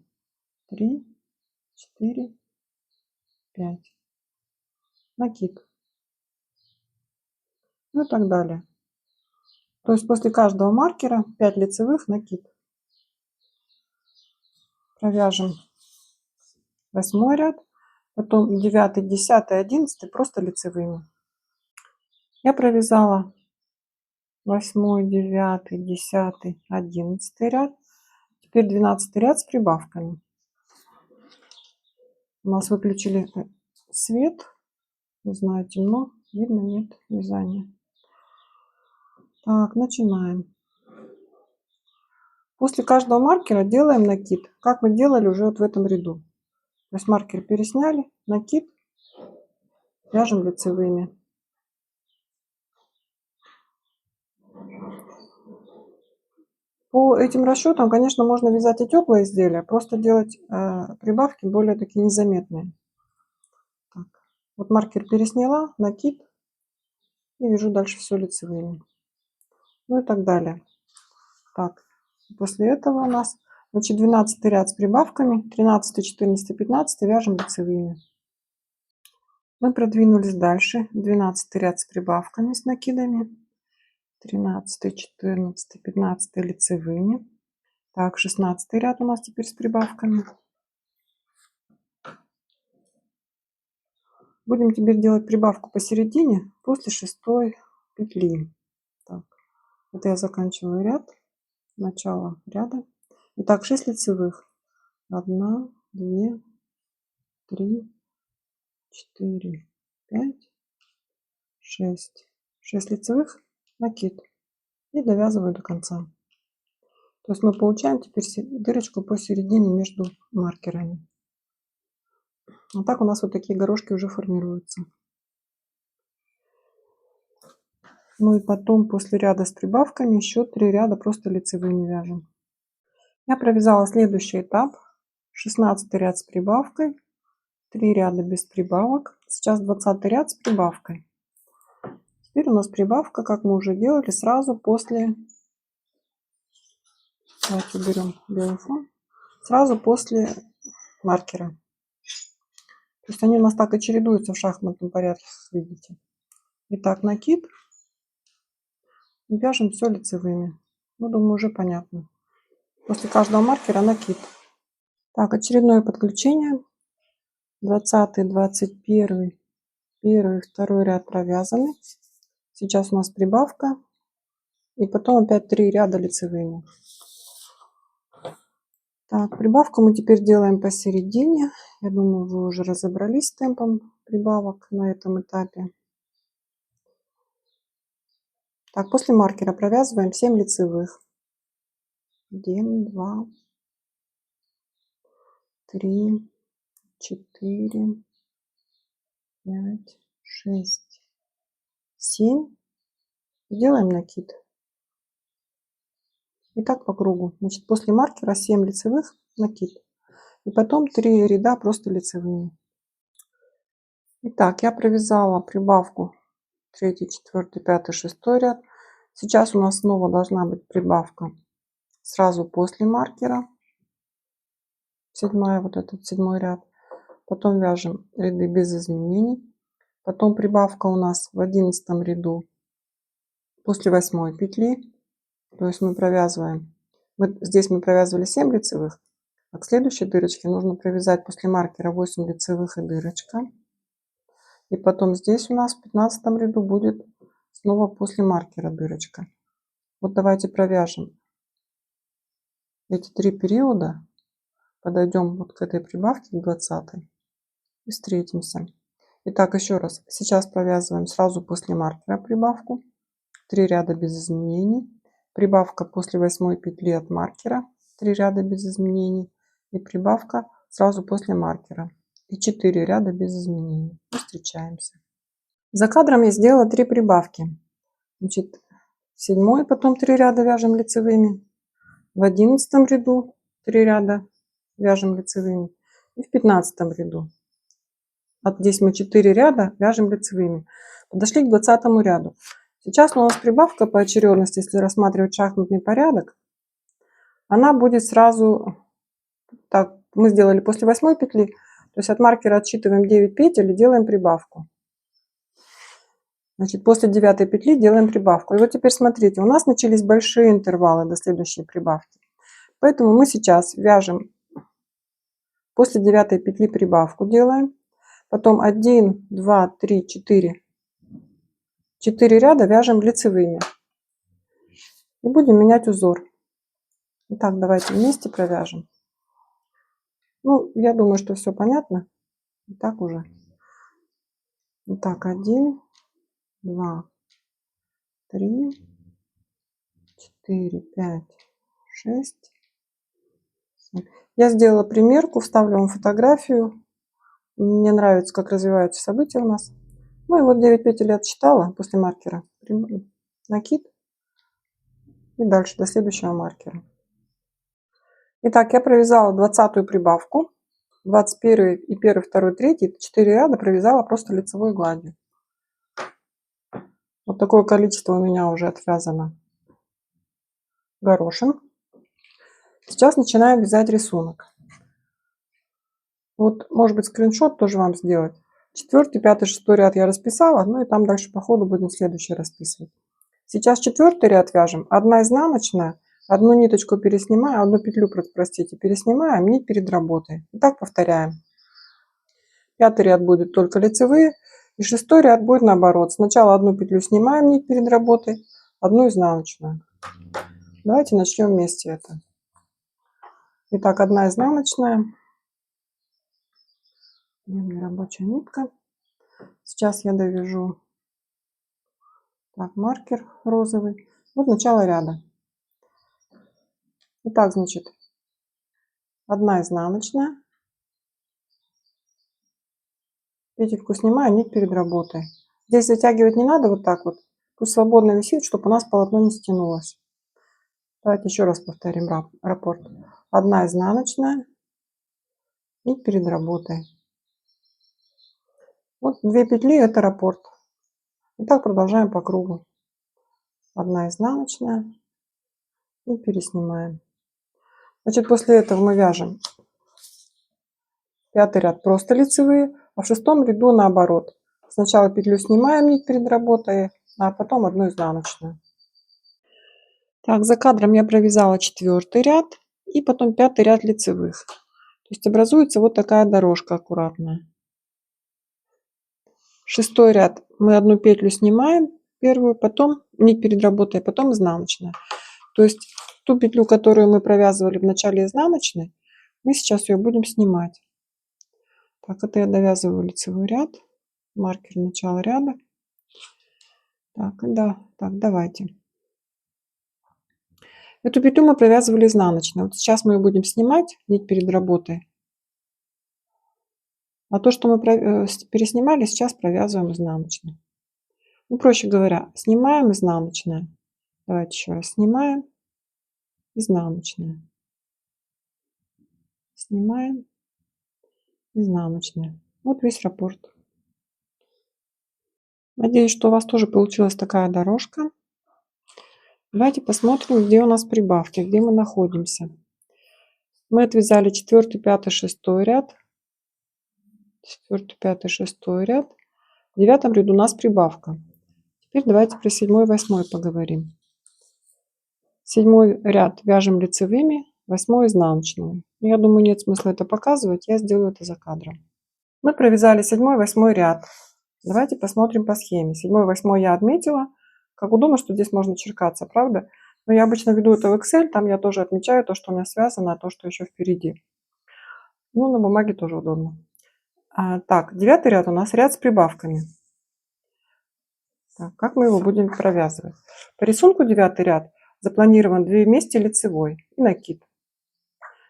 3, 4, 5, накид, ну и так далее. То есть после каждого маркера 5 лицевых, накид. Провяжем 8 ряд, потом 9, 10, 11 просто лицевыми. Я провязала 8, 9, 10, 11 ряд. Теперь 12 ряд с прибавками. У нас выключили свет. Не знаю, темно. Видно, нет, вязания. Так, начинаем. После каждого маркера делаем накид, как мы делали уже вот в этом ряду. То есть маркер пересняли, накид, вяжем лицевыми. По этим расчетам, конечно, можно вязать и теплые изделия, просто делать прибавки более такие незаметные. Так. Вот маркер пересняла, накид и вяжу дальше все лицевыми. Ну и так далее. Так, после этого у нас, значит, 12 ряд с прибавками, 13, 14, 15 вяжем лицевыми. Мы продвинулись дальше, 12 ряд с прибавками, с накидами, 13, 14, 15 лицевыми. Так, 16 ряд у нас теперь с прибавками. Будем теперь делать прибавку посередине после 6 петли. Так, это я заканчиваю ряд, начало ряда. Итак, 6 лицевых. 1, 2, 3, 4, 5, 6. 6 лицевых, накид. И довязываю до конца. То есть мы получаем теперь дырочку посередине между маркерами. Вот так у нас вот такие горошки уже формируются. Ну и потом после ряда с прибавками еще 3 ряда просто лицевыми вяжем. Я провязала следующий этап. 16 ряд с прибавкой, 3 ряда без прибавок. Сейчас 20 ряд с прибавкой. Теперь у нас прибавка, как мы уже делали, сразу после... Давайте уберем белый фон. Сразу после маркера. То есть они у нас так и чередуются в шахматном порядке, видите. Итак, накид. И вяжем все лицевыми. Ну, думаю, уже понятно. После каждого маркера накид. Так, очередное подключение. 20, 21, 1, 2 ряд провязаны. Сейчас у нас прибавка. И потом опять 3 ряда лицевыми. Так, прибавку мы теперь делаем посередине. Я думаю, вы уже разобрались с темпом прибавок на этом этапе. Так, после маркера провязываем 7 лицевых. 1, 2, 3, 4, 5, 6, 7. Делаем накид. И так по кругу. Значит, после маркера 7 лицевых, накид. И потом 3 ряда просто лицевыми. Итак, я провязала прибавку 3, 4, 5, 6 ряд. Сейчас у нас снова должна быть прибавка сразу после маркера. 7, вот этот 7 ряд. Потом вяжем ряды без изменений. Потом прибавка у нас в 11 ряду после 8 петли. То есть мы провязываем. Здесь мы провязывали 7 лицевых. А к следующей дырочке нужно провязать после маркера 8 лицевых и дырочка. И потом здесь у нас в 15 ряду будет снова после маркера дырочка. Вот давайте провяжем эти 3 периода. Подойдем вот к этой прибавке, к 20 и встретимся. Итак, еще раз. Сейчас провязываем сразу после маркера прибавку. 3 ряда без изменений. Прибавка после 8 петли от маркера. 3 ряда без изменений. И прибавка сразу после маркера. И 4 ряда без изменений. И встречаемся. За кадром я сделала 3 прибавки. Значит, в 7 потом 3 ряда вяжем лицевыми. В 11 ряду 3 ряда вяжем лицевыми. И в 15 ряду. Здесь мы 4 ряда вяжем лицевыми. Подошли к 20 ряду. Сейчас у нас прибавка по очередности, если рассматривать шахматный порядок, она будет сразу, так, мы сделали после 8 петли, то есть от маркера отсчитываем 9 петель и делаем прибавку. Значит, после 9 петли делаем прибавку. И вот теперь смотрите, у нас начались большие интервалы до следующей прибавки. Поэтому мы сейчас вяжем после 9 петли прибавку делаем. Потом 1, 2, 3, 4. 4 ряда вяжем лицевыми. И будем менять узор. Итак, давайте вместе провяжем. Ну, я думаю, что все понятно. И так уже. Итак, 1, 2, 3, 4, 5, 6, 7. Я сделала примерку, вставлю вам фотографию. Мне нравится, как развиваются события у нас. Ну и вот 9 петель я отсчитала после маркера. Накид. И дальше до следующего маркера. Итак, я провязала 20 прибавку. 21 и 1, 2, 3, 4 ряда провязала просто лицевой гладью. Вот такое количество у меня уже отвязано горошин. Сейчас начинаю вязать рисунок. Вот, может быть, скриншот тоже вам сделать. 4, 5, 6 ряд я расписала, ну и там дальше по ходу будем следующий расписывать. Сейчас 4 ряд вяжем. 1 изнаночная, одну ниточку переснимаем, одну петлю, простите, переснимаем, нить перед работой. И так повторяем. 5 ряд будет только лицевые, и 6 ряд будет наоборот. Сначала одну петлю снимаем, нить перед работой, одну изнаночную. Давайте начнем вместе это. Итак, 1 изнаночная. Рабочая нитка. Сейчас я довяжу так, маркер розовый. Вот начало ряда. Итак, значит, 1 изнаночная. Петельку снимаю, нить перед работой. Здесь затягивать не надо вот так вот. Пусть свободно висит, чтобы у нас полотно не стянулось. Давайте еще раз повторим раппорт. 1 изнаночная, нить перед работой. Вот 2 петли, это раппорт. И так продолжаем по кругу. 1 изнаночная и переснимаем. Значит, после этого мы вяжем 5-й ряд просто лицевые, а в 6-м ряду наоборот. Сначала петлю снимаем нить перед работой, а потом 1 изнаночную. Так, за кадром я провязала 4-й ряд и потом 5-й ряд лицевых. То есть образуется вот такая дорожка аккуратная. 6-й ряд мы 1 петлю снимаем, первую, потом нить перед работой, потом изнаночная. То есть ту петлю, которую мы провязывали в начале изнаночной, мы сейчас ее будем снимать. Так, это я довязываю лицевой ряд, маркер начала ряда. Так, да, так, давайте. Эту петлю мы провязывали изнаночной. Вот сейчас мы ее будем снимать, нить перед работой. А то, что мы переснимали, сейчас провязываем изнаночной. Ну, проще говоря, снимаем изнаночная. Давайте еще раз снимаем, изнаночная. Снимаем, изнаночная. Вот весь раппорт. Надеюсь, что у вас тоже получилась такая дорожка. Давайте посмотрим, где у нас прибавки, где мы находимся. Мы отвязали 4, 5, 6 ряд. 4, 5, 6 ряд. В 9 ряду у нас прибавка. Теперь давайте про 7, 8 поговорим. 7 ряд вяжем лицевыми, 8 изнаночными. Я думаю, нет смысла это показывать, я сделаю это за кадром. Мы провязали 7, 8 ряд. Давайте посмотрим по схеме. 7, 8 я отметила. Как удобно, что здесь можно черкаться, правда? Но я обычно веду это в Excel, там я тоже отмечаю то, что у меня связано, а то, что еще впереди. Ну, на бумаге тоже удобно. Так, 9 ряд у нас ряд с прибавками. Так, как мы его будем провязывать? По рисунку 9 ряд запланирован 2 вместе лицевой и накид.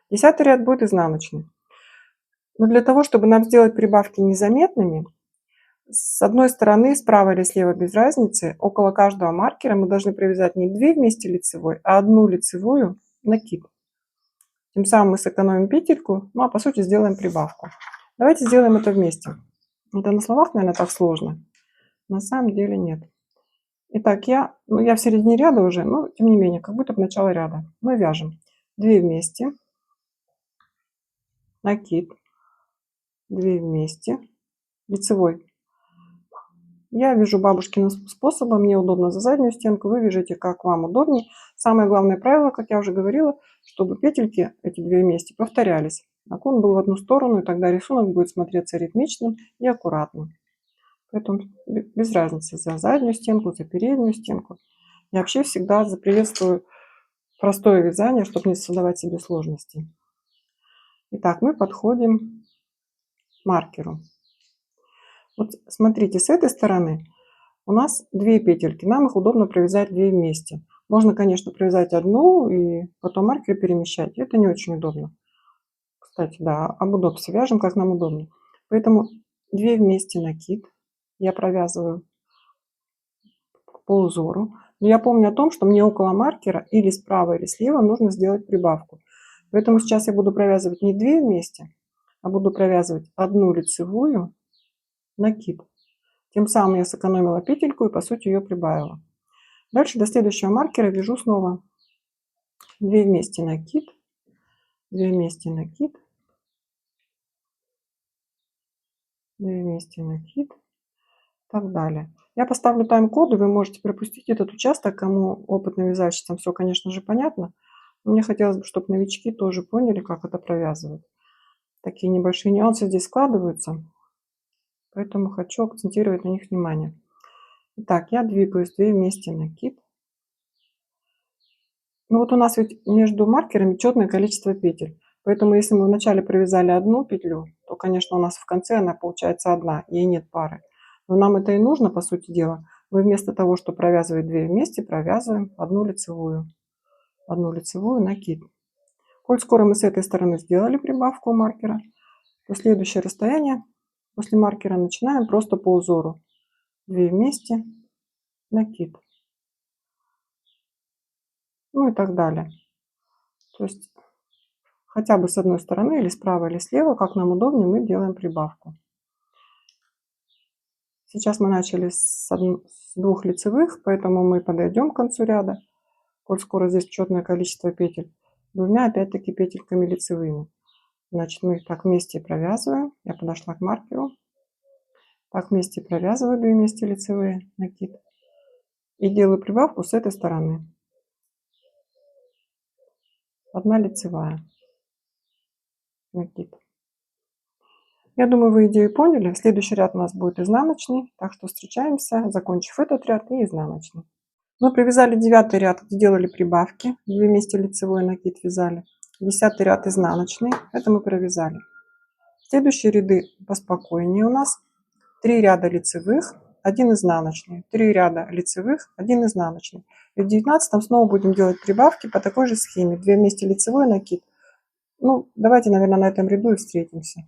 10 ряд будет изнаночный. Но для того, чтобы нам сделать прибавки незаметными, с одной стороны, справа или слева без разницы, около каждого маркера мы должны провязать не 2 вместе лицевой, а 1 лицевую накид. Тем самым мы сэкономим петельку, ну а по сути сделаем прибавку. Давайте сделаем это вместе. Это на словах, наверное, так сложно. На самом деле нет. Итак, я в середине ряда уже, но тем не менее, как будто бы начало ряда. Мы вяжем 2 вместе, накид, 2 вместе, лицевой. Я вяжу бабушкиным способом, мне удобно за заднюю стенку, вы вяжите как вам удобнее. Самое главное правило, как я уже говорила, чтобы петельки, эти 2 вместе, повторялись. Наклон был в одну сторону, и тогда рисунок будет смотреться ритмичным и аккуратным. Поэтому без разницы за заднюю стенку, за переднюю стенку. Я вообще всегда приветствую простое вязание, чтобы не создавать себе сложности. Итак, мы подходим к маркеру. Вот смотрите, с этой стороны у нас 2 петельки. Нам их удобно провязать 2 вместе. Можно, конечно, провязать одну и потом маркер перемещать. Это не очень удобно. Кстати, да, об удобстве. Вяжем, как нам удобно. Поэтому 2 вместе накид я провязываю по узору. Но я помню о том, что мне около маркера или справа, или слева нужно сделать прибавку. Поэтому сейчас я буду провязывать не 2 вместе, а буду провязывать 1 лицевую накид. Тем самым я сэкономила петельку и по сути ее прибавила. Дальше до следующего маркера вяжу снова 2 вместе накид, 2 вместе накид, 2 вместе накид, и так далее. Я поставлю тайм-коды, вы можете пропустить этот участок, кому опытным вязальщицам все, конечно же, понятно. Но мне хотелось бы, чтобы новички тоже поняли, как это провязывать. Такие небольшие нюансы здесь складываются, поэтому хочу акцентировать на них внимание. Итак, я двигаюсь 2 вместе накид. Ну вот у нас ведь между маркерами четное количество петель. Поэтому если мы вначале провязали 1 петлю, то, конечно, у нас в конце она получается 1, ей нет пары. Но нам это и нужно, по сути дела. Мы вместо того, чтобы провязывать 2 вместе, провязываем 1 лицевую. 1 лицевую накид. Коль скоро мы с этой стороны сделали прибавку у маркера, то следующее расстояние после маркера начинаем просто по узору. 2 вместе, накид. Ну и так далее. То есть хотя бы с одной стороны, или справа, или слева, как нам удобнее, мы делаем прибавку. Сейчас мы начали с 2 лицевых, поэтому мы подойдем к концу ряда, коль скоро здесь четное количество петель, 2 опять-таки петельками лицевыми. Значит, мы их так вместе провязываем. Я подошла к маркеру. Так вместе провязываю 2 вместе лицевые накид. И делаю прибавку с этой стороны. 1 лицевая. Накид. Я думаю, вы идею поняли. Следующий ряд у нас будет изнаночный. Так что встречаемся, закончив этот ряд, и изнаночный. Мы провязали 9 ряд, сделали прибавки. 2 вместе лицевой накид вязали. 10 ряд изнаночный. Это мы провязали. Следующие ряды поспокойнее у нас. 3 ряда лицевых, 1 изнаночный. 3 ряда лицевых, 1 изнаночный. И в 19 снова будем делать прибавки по такой же схеме. 2 вместе лицевой накид. Ну, давайте, наверное, на этом ряду и встретимся.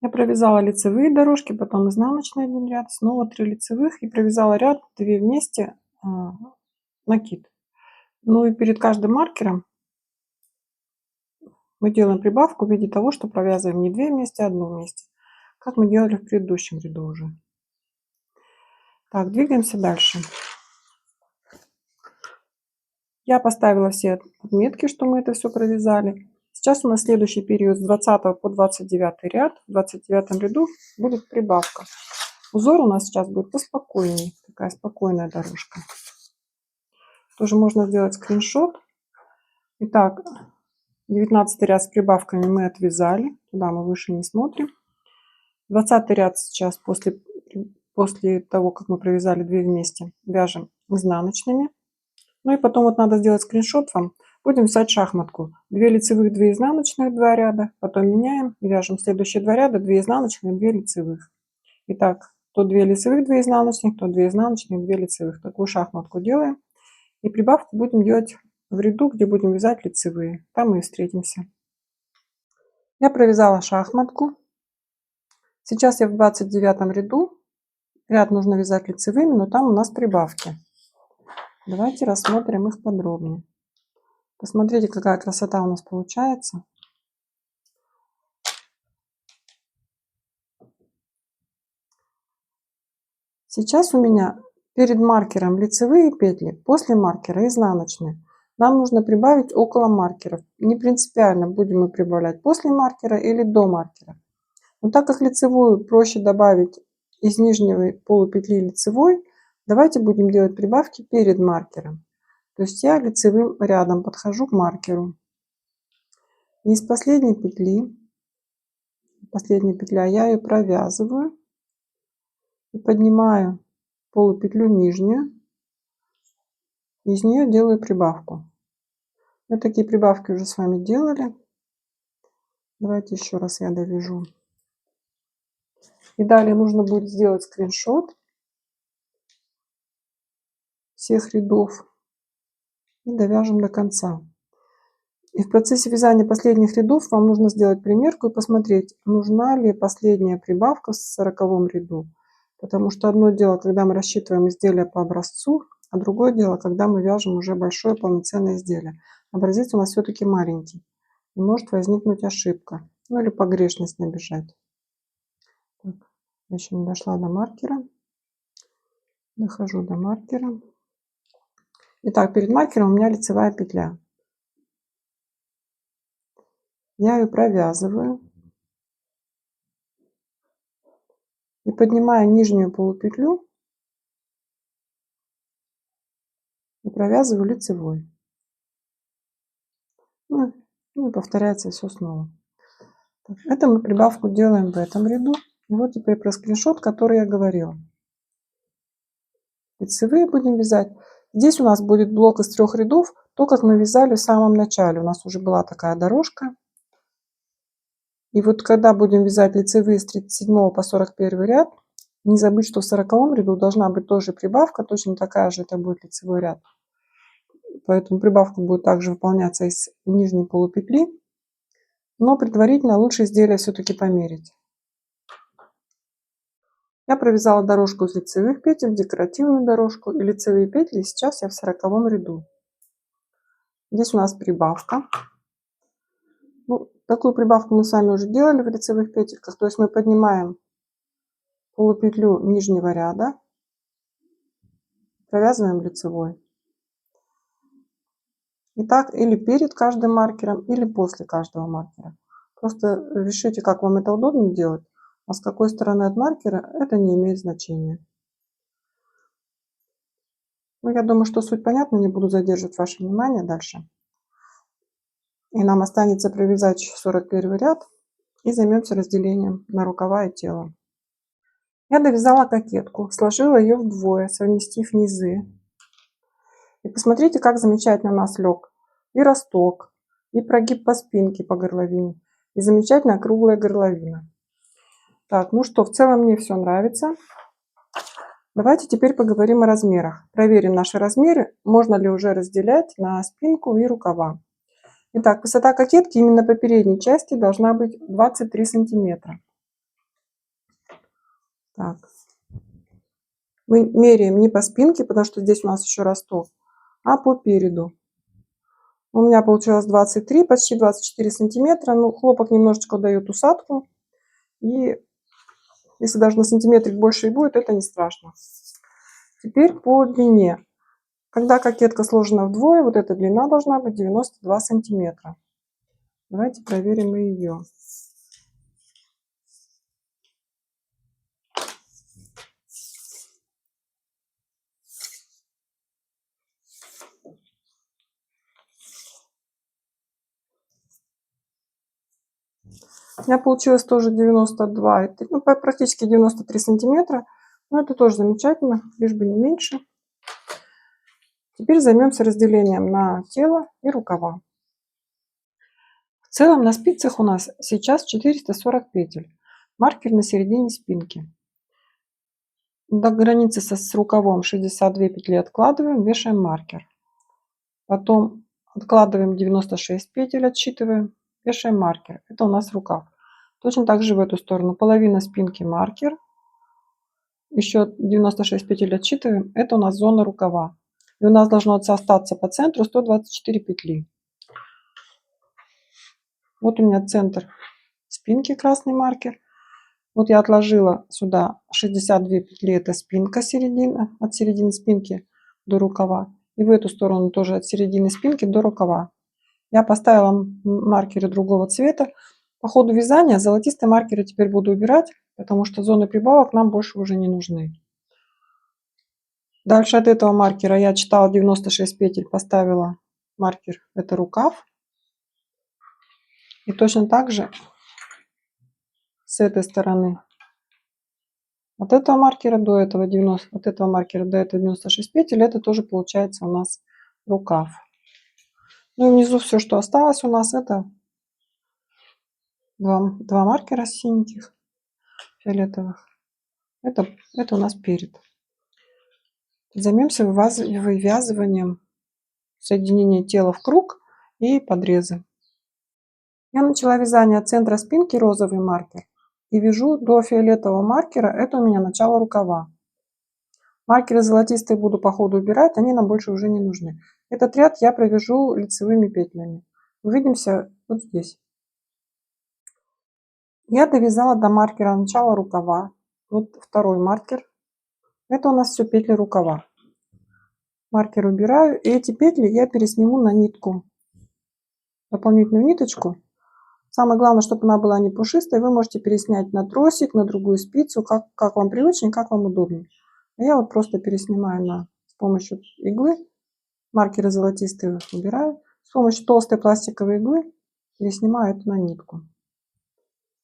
Я провязала лицевые дорожки, потом изнаночный 1 ряд, снова 3 лицевых и провязала ряд 2 вместе накид. Ну и перед каждым маркером мы делаем прибавку в виде того, что провязываем не 2 вместе, а 1 вместе, как мы делали в предыдущем ряду уже. Так, двигаемся дальше. Я поставила все отметки, что мы это все провязали. Сейчас у нас следующий период с 20 по 29 ряд. В 29 ряду будет прибавка. Узор у нас сейчас будет поспокойнее. Такая спокойная дорожка. Тоже можно сделать скриншот. Итак, 19 ряд с прибавками мы отвязали. Туда мы выше не смотрим. 20 ряд сейчас после того, как мы провязали 2 вместе, вяжем изнаночными. Ну и потом вот надо сделать скриншот вам. Будем вязать шахматку. 2 лицевых, 2 изнаночных, 2 ряда. Потом меняем, вяжем следующие 2 ряда, 2 изнаночных, 2 лицевых. Итак, то 2 лицевых, 2 изнаночных, то 2 изнаночных, 2 лицевых. Такую шахматку делаем. И прибавку будем делать в ряду, где будем вязать лицевые. Там мы и встретимся. Я провязала шахматку. Сейчас я в 29 ряду. Ряд нужно вязать лицевыми, но там у нас прибавки. Давайте рассмотрим их подробнее. Посмотрите, какая красота у нас получается. Сейчас у меня перед маркером лицевые петли, после маркера изнаночные. Нам нужно прибавить около маркеров. Не принципиально, будем мы прибавлять после маркера или до маркера. Но так как лицевую проще добавить из нижней полупетли лицевой, давайте будем делать прибавки перед маркером. То есть я лицевым рядом подхожу к маркеру. И из последней петли, последняя петля, я ее провязываю и поднимаю полупетлю нижнюю. Из нее делаю прибавку. Мы такие прибавки уже с вами делали. Давайте еще раз я довяжу. И далее нужно будет сделать скриншот всех рядов и довяжем до конца. И в процессе вязания последних рядов вам нужно сделать примерку и посмотреть, нужна ли последняя прибавка в 40-м ряду. Потому что одно дело, когда мы рассчитываем изделие по образцу, а другое дело, когда мы вяжем уже большое полноценное изделие. Образец у нас все-таки маленький. И может возникнуть ошибка. Ну или погрешность набежать. Так, еще не дошла до маркера. Дохожу до маркера. Итак, перед маркером у меня лицевая петля. Я ее провязываю. И поднимаю нижнюю полупетлю. И провязываю лицевой. Ну и повторяется все снова. Так, это мы прибавку делаем в этом ряду. И вот теперь про скриншот, который я говорила. Лицевые будем вязать. Здесь у нас будет блок из 3 рядов, то, как мы вязали в самом начале. У нас уже была такая дорожка. И вот когда будем вязать лицевые с 37 по 41 ряд, не забыть, что в 40 ряду должна быть тоже прибавка, точно такая же это будет лицевой ряд. Поэтому прибавка будет также выполняться из нижней полупетли. Но предварительно лучше изделие все-таки померить. Я провязала дорожку из лицевых петель, декоративную дорожку и лицевые петли. Сейчас я в 40 ряду. Здесь у нас прибавка. Ну, такую прибавку мы с вами уже делали в лицевых петельках. То есть мы поднимаем полупетлю нижнего ряда, провязываем лицевой. И так или перед каждым маркером, или после каждого маркера. Просто решите, как вам это удобно делать, а с какой стороны от маркера это не имеет значения. Ну, я думаю, что суть понятна, не буду задерживать ваше внимание дальше. И нам останется провязать 41 ряд и займемся разделением на рукава и тело. Я довязала кокетку, сложила ее вдвое, совместив низы. И посмотрите, как замечательно у нас лег и росток, и прогиб по спинке, по горловине, и замечательно круглая горловина. Так, ну что, в целом мне все нравится. Давайте теперь поговорим о размерах. Проверим наши размеры, можно ли уже разделять на спинку и рукава. Итак, высота кокетки именно по передней части должна быть 23 сантиметра. Так. Мы меряем не по спинке, потому что здесь у нас еще росток, а по переду. У меня получилось 23, почти 24 сантиметра. Ну, хлопок немножечко дает усадку. И если даже на сантиметрик больше и будет, это не страшно. Теперь по длине. Когда кокетка сложена вдвое, вот эта длина должна быть 92 сантиметра. Давайте проверим и ее. У меня получилось тоже 92, ну, практически 93 сантиметра. Но это тоже замечательно, лишь бы не меньше. Теперь займемся разделением на тело и рукава. В целом на спицах у нас сейчас 440 петель. Маркер на середине спинки. До границы с рукавом 62 петли откладываем, вешаем маркер. Потом откладываем 96 петель, отсчитываем, вешаем маркер. Это у нас рукав. Точно так же в эту сторону. Половина спинки маркер. Еще 96 петель отсчитываем. Это у нас зона рукава. И у нас должно остаться по центру 124 петли. Вот у меня центр спинки, красный маркер. Вот я отложила сюда 62 петли, это спинка середина, от середины спинки до рукава. И в эту сторону тоже от середины спинки до рукава. Я поставила маркеры другого цвета. По ходу вязания золотистые маркеры теперь буду убирать, потому что зоны прибавок нам больше уже не нужны. Дальше от этого маркера я отсчитала 96 петель, поставила маркер, это рукав. И точно так же с этой стороны. От этого маркера до этого 90, от этого маркера до этого 96 петель, это тоже получается у нас рукав. Ну и внизу все, что осталось у нас, это два маркера синеньких, фиолетовых. Это у нас перед. Займемся вывязыванием соединения тела в круг и подрезы. Я начала вязание от центра спинки, розовый маркер, и вяжу до фиолетового маркера, это у меня начало рукава. Маркеры золотистые буду по ходу убирать, они нам больше уже не нужны. Этот ряд я провяжу лицевыми петлями. Увидимся вот здесь. Я довязала до маркера начала рукава. Вот второй маркер. Это у нас все петли рукава. Маркер убираю, и эти петли я пересниму на нитку. Дополнительную ниточку. Самое главное, чтобы она была не пушистая. Вы можете переснять на тросик, на другую спицу, как вам привычнее, как вам удобнее. А я вот просто переснимаю с помощью иглы. Маркеры золотистые убираю. С помощью толстой пластиковой иглы переснимаю это на нитку.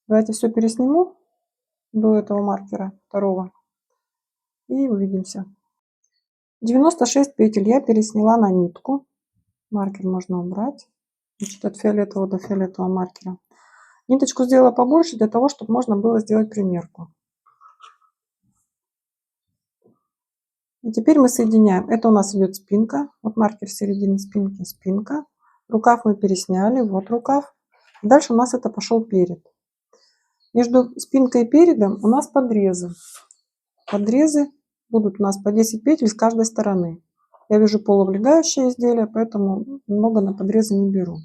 Давайте все пересниму до этого маркера второго. И увидимся. 96 петель я пересняла на нитку. Маркер можно убрать. Значит, от фиолетового до фиолетового маркера. Ниточку сделала побольше для того, чтобы можно было сделать примерку. И теперь мы соединяем. Это у нас идет спинка. Вот маркер середины спинки, спинка. Рукав мы пересняли. Вот рукав. Дальше у нас это пошел перед. Между спинкой и передом у нас подрезы. Подрезы будут у нас по 10 петель с каждой стороны. Я вяжу полуоблегающее изделие, поэтому много на подрезы не беру.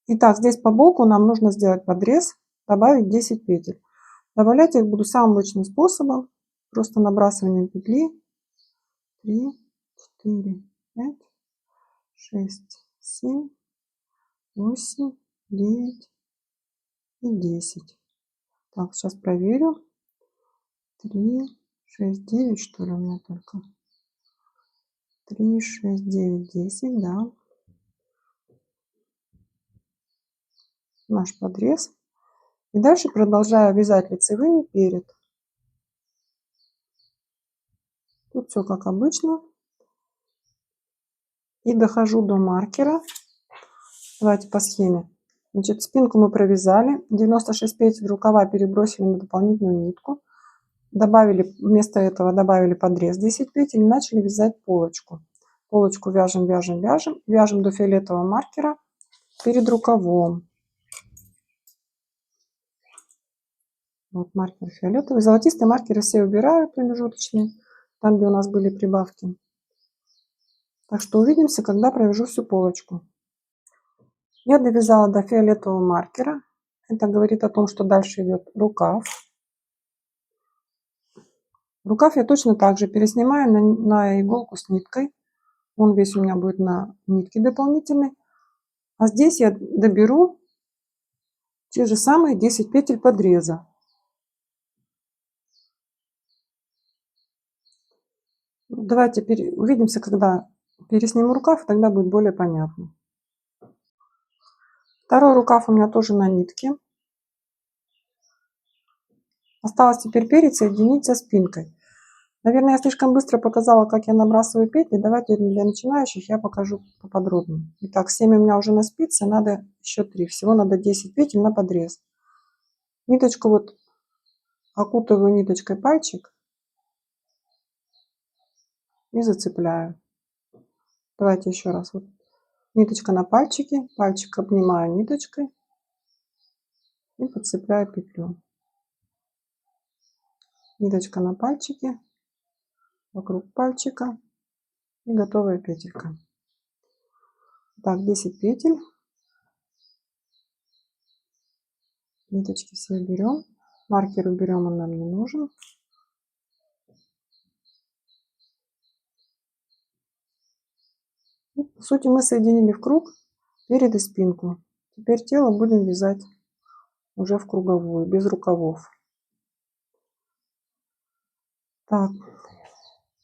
Итак, здесь по боку нам нужно сделать подрез, добавить 10 петель. Добавлять я их буду самым обычным способом, просто набрасыванием петли. 3, 4, 5, 6, 7, 8, 9 и 10. Так, сейчас проверю. 3, 6, 9, что ли, у меня только. 3, 6, 9, 10, да. Наш подрез. И дальше продолжаю вязать лицевыми перед. Тут все как обычно. И дохожу до маркера. Давайте по схеме. Значит, спинку мы провязали. 96 петель рукава перебросили на дополнительную нитку. Добавили, вместо этого добавили подрез 10 петель и начали вязать полочку. Полочку вяжем, вяжем, вяжем. Вяжем до фиолетового маркера перед рукавом. Вот маркер фиолетовый. Золотистые маркеры все убираю, промежуточные, там, где у нас были прибавки. Так что увидимся, когда провяжу всю полочку. Я довязала до фиолетового маркера. Это говорит о том, что дальше идет рукав. Рукав я точно так же переснимаю на иголку с ниткой. Он весь у меня будет на нитке дополнительной. А здесь я доберу те же самые 10 петель подреза. Давайте увидимся, когда пересниму рукав, тогда будет более понятно. Второй рукав у меня тоже на нитке. Осталось теперь перед соединить со спинкой. Наверное, я слишком быстро показала, как я набрасываю петли. Давайте для начинающих я покажу поподробнее. Итак, 7 у меня уже на спице, надо еще 3. Всего надо 10 петель на подрез. Ниточку вот окутываю ниточкой пальчик и зацепляю. Давайте еще раз. Вот ниточка на пальчике, пальчик обнимаю ниточкой и подцепляю петлю. Ниточка на пальчике, вокруг пальчика и готовая петелька. Так, 10 петель. Ниточки все берем. Маркер уберем, он нам не нужен. И, по сути, мы соединили в круг перед и спинку. Теперь тело будем вязать уже в круговую, без рукавов. Так,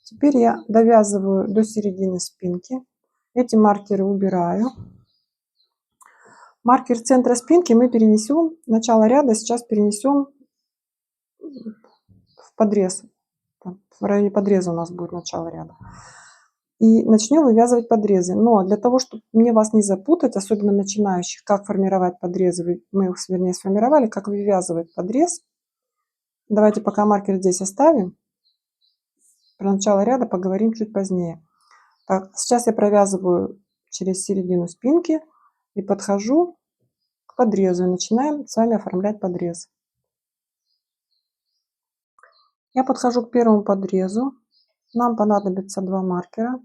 теперь я довязываю до середины спинки. Эти маркеры убираю. Маркер центра спинки мы перенесем, начало ряда сейчас перенесем в подрез. В районе подреза у нас будет начало ряда. И начнем вывязывать подрезы. Но для того, чтобы мне вас не запутать, особенно начинающих, как формировать подрезы, мы их, вернее, сформировали, как вывязывать подрез. Давайте пока маркер здесь оставим. Про начало ряда поговорим чуть позднее. Так, сейчас я провязываю через середину спинки и подхожу к подрезу. И начинаем с вами оформлять подрез. Я подхожу к первому подрезу. Нам понадобится 2 маркера.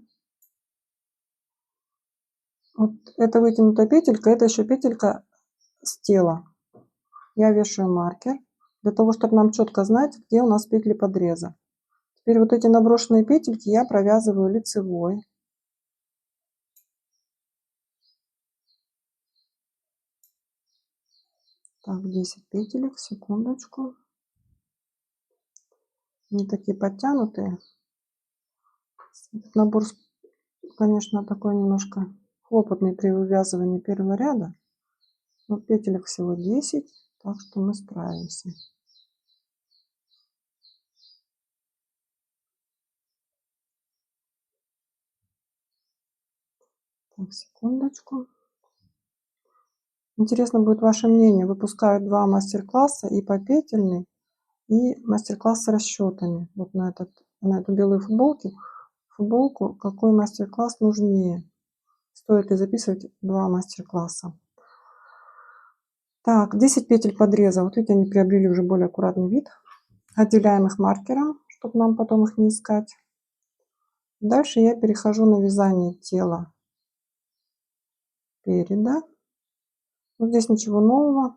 Вот это вытянутая петелька, это еще петелька с тела. Я вешаю маркер для того, чтобы нам четко знать, где у нас петли подреза. Теперь вот эти наброшенные петельки я провязываю лицевой. Так, 10 петелек, секундочку. Они такие подтянутые. Этот набор, конечно, такой немножко хлопотный при вывязывании первого ряда. Но петелек всего 10, так что мы справимся. Так, секундочку. Интересно будет ваше мнение. Выпускают 2 мастер-класса, и попетельный, и мастер-класс с расчетами. Вот на эту белую футболку, какой мастер-класс нужнее. Стоит ли записывать 2 мастер-класса. Так, 10 петель подреза. Вот видите, они приобрели уже более аккуратный вид. Отделяем их маркером, чтобы нам потом их не искать. Дальше я перехожу на вязание тела переда. Вот здесь ничего нового.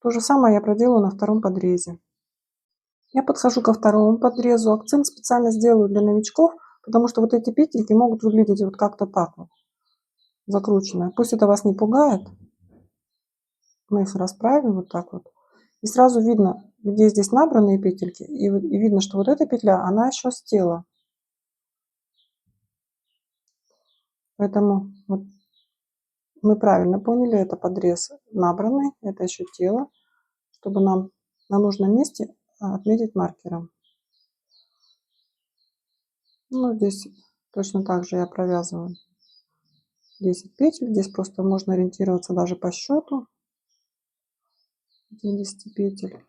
То же самое я проделаю на втором подрезе. Я подхожу ко второму подрезу. Акцент специально сделаю для новичков, потому что вот эти петельки могут выглядеть вот как-то так вот, закрученные. Пусть это вас не пугает. Мы их расправим вот так вот. И сразу видно, где здесь набранные петельки. И видно, что вот эта петля, она еще с тела. Поэтому вот мы правильно поняли, это подрез набранный, это еще тело, чтобы нам на нужном месте отметить маркером. Ну, здесь точно так же я провязываю 10 петель. Здесь просто можно ориентироваться даже по счету 10 петель.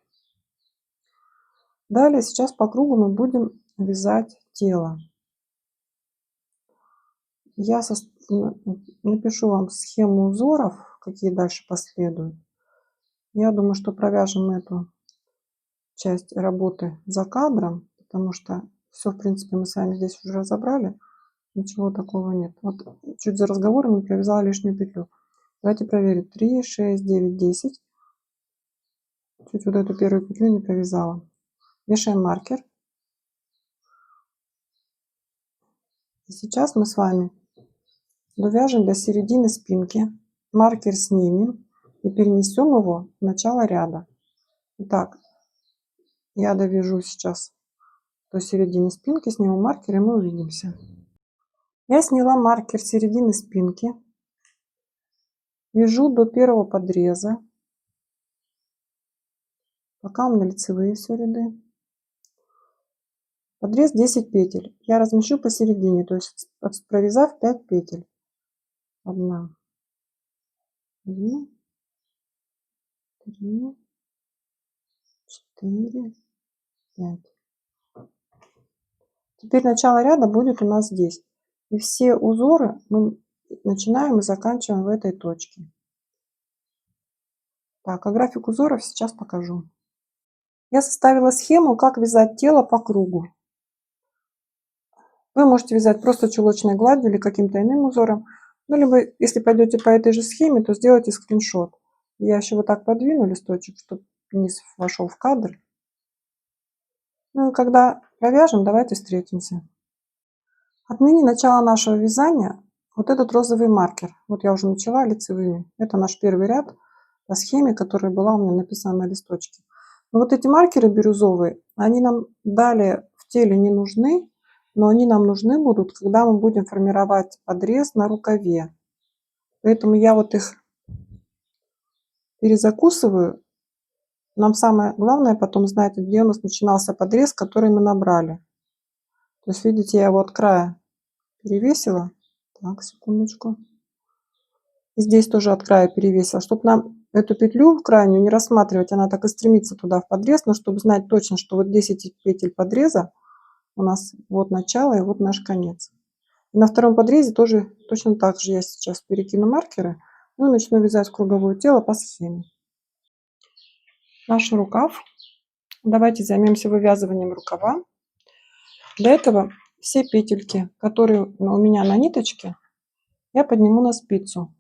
Далее сейчас по кругу мы будем вязать тело. Я напишу вам схему узоров, какие дальше последуют. Я думаю, что провяжем эту часть работы за кадром, потому что все, в принципе, мы с вами здесь уже разобрали. Ничего такого нет. Вот чуть за разговором я провязала лишнюю петлю. Давайте проверим. 3, 6, 9, 10. Чуть вот эту первую петлю не провязала. Вешаем маркер. И сейчас мы с вами довяжем до середины спинки. Маркер снимем и перенесем его в начало ряда. Итак, я довяжу сейчас до середины спинки, сниму маркер, и мы увидимся. Я сняла маркер середины спинки. Вяжу до первого подреза. Пока у меня лицевые все ряды. Подрез 10 петель. Я размещу посередине, то есть провязав 5 петель. 1, 2, 3, 4, 5. Теперь начало ряда будет у нас здесь. И все узоры мы начинаем и заканчиваем в этой точке. Так, а график узоров сейчас покажу. Я составила схему, как вязать тело по кругу. Вы можете вязать просто чулочной гладью или каким-то иным узором. Ну, либо, если пойдете по этой же схеме, то сделайте скриншот. Я еще вот так подвину листочек, чтобы низ вошел в кадр. Ну и когда провяжем, давайте встретимся. Отныне начало нашего вязания вот этот розовый маркер. Вот я уже начала лицевыми. Это наш первый ряд по схеме, которая была у меня написана на листочке. Но вот эти маркеры бирюзовые, они нам далее в теле не нужны, но они нам нужны будут, когда мы будем формировать подрез на рукаве. Поэтому я вот их перезакусываю. Нам самое главное потом знать, где у нас начинался подрез, который мы набрали. То есть, видите, я его от края перевесила. Так, секундочку. И здесь тоже от края перевесила, чтобы нам эту петлю крайнюю не рассматривать, она так и стремится туда в подрез, но чтобы знать точно, что вот 10 петель подреза у нас вот начало и вот наш конец. И на втором подрезе тоже точно так же я сейчас перекину маркеры, ну и начну вязать круговое тело по схеме. Наш рукав. Давайте займемся вывязыванием рукава. Для этого все петельки, которые у меня на ниточке, я подниму на спицу.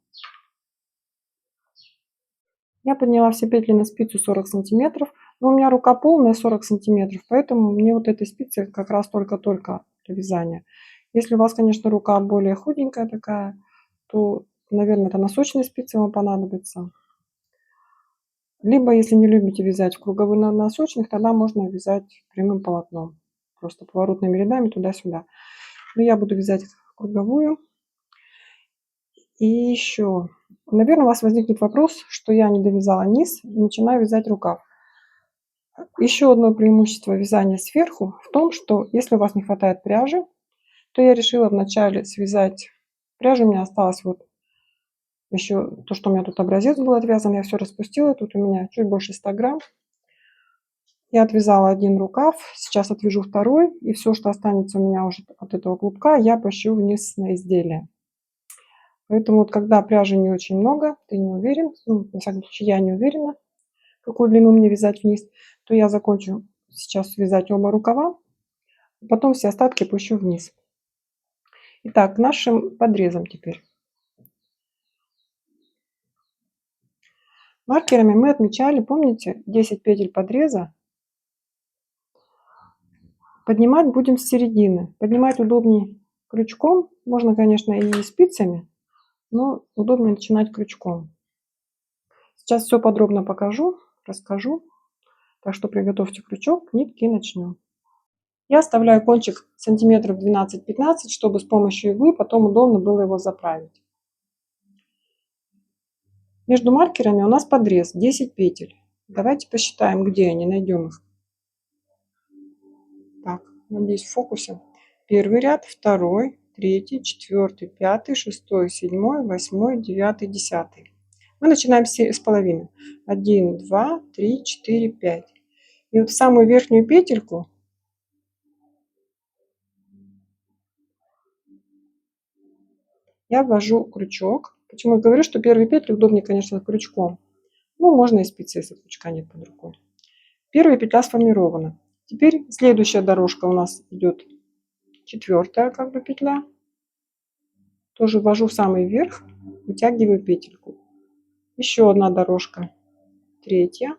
Я подняла все петли на спицу 40 сантиметров, но у меня рука полная 40 сантиметров, поэтому мне вот этой спицы как раз только-только для вязания. Если у вас, конечно, рука более худенькая такая, то, наверное, это носочные спицы вам понадобятся. Либо, если не любите вязать в круговых носочных, тогда можно вязать прямым полотном. Просто поворотными рядами туда-сюда. Но я буду вязать круговую. И еще, наверное, у вас возникнет вопрос, что я не довязала низ и начинаю вязать рукав. Еще одно преимущество вязания сверху в том, что если у вас не хватает пряжи, то я решила вначале связать. Пряжи у меня осталось вот еще то, что у меня тут образец был отвязан, я все распустила. Тут у меня чуть больше 100 грамм. Я отвязала один рукав, сейчас отвяжу второй, и все, что останется у меня уже от этого клубка, я пущу вниз на изделие. Поэтому вот когда пряжи не очень много, ты не уверен, ну, во всяком случае, я не уверена, какую длину мне вязать вниз, то я закончу сейчас вязать оба рукава, потом все остатки пущу вниз. Итак, к нашим подрезам теперь. Маркерами мы отмечали, помните, 10 петель подреза. Поднимать будем с середины. Поднимать удобнее крючком. Можно, конечно, и спицами, но удобнее начинать крючком. Сейчас все подробно покажу, расскажу. Так что приготовьте крючок, нитки и начнем. Я оставляю кончик сантиметров 12-15, чтобы с помощью иглы потом удобно было его заправить. Между маркерами у нас подрез 10 петель. Давайте посчитаем, где они, найдем их. Так, надеюсь, в фокусе. Первый ряд, второй, третий, четвертый, пятый, шестой, седьмой, восьмой, девятый, десятый. Мы начинаем с половины. 1, 2, 3, 4, 5. И вот в самую верхнюю петельку я ввожу крючок. Почему я говорю, что первые петли удобнее, конечно, крючком. Ну, можно и спицы, если крючка нет под рукой. Первая петля сформирована. Теперь следующая дорожка у нас идет четвертая как бы петля. Тоже ввожу в самый верх, вытягиваю петельку. Еще одна дорожка, третья.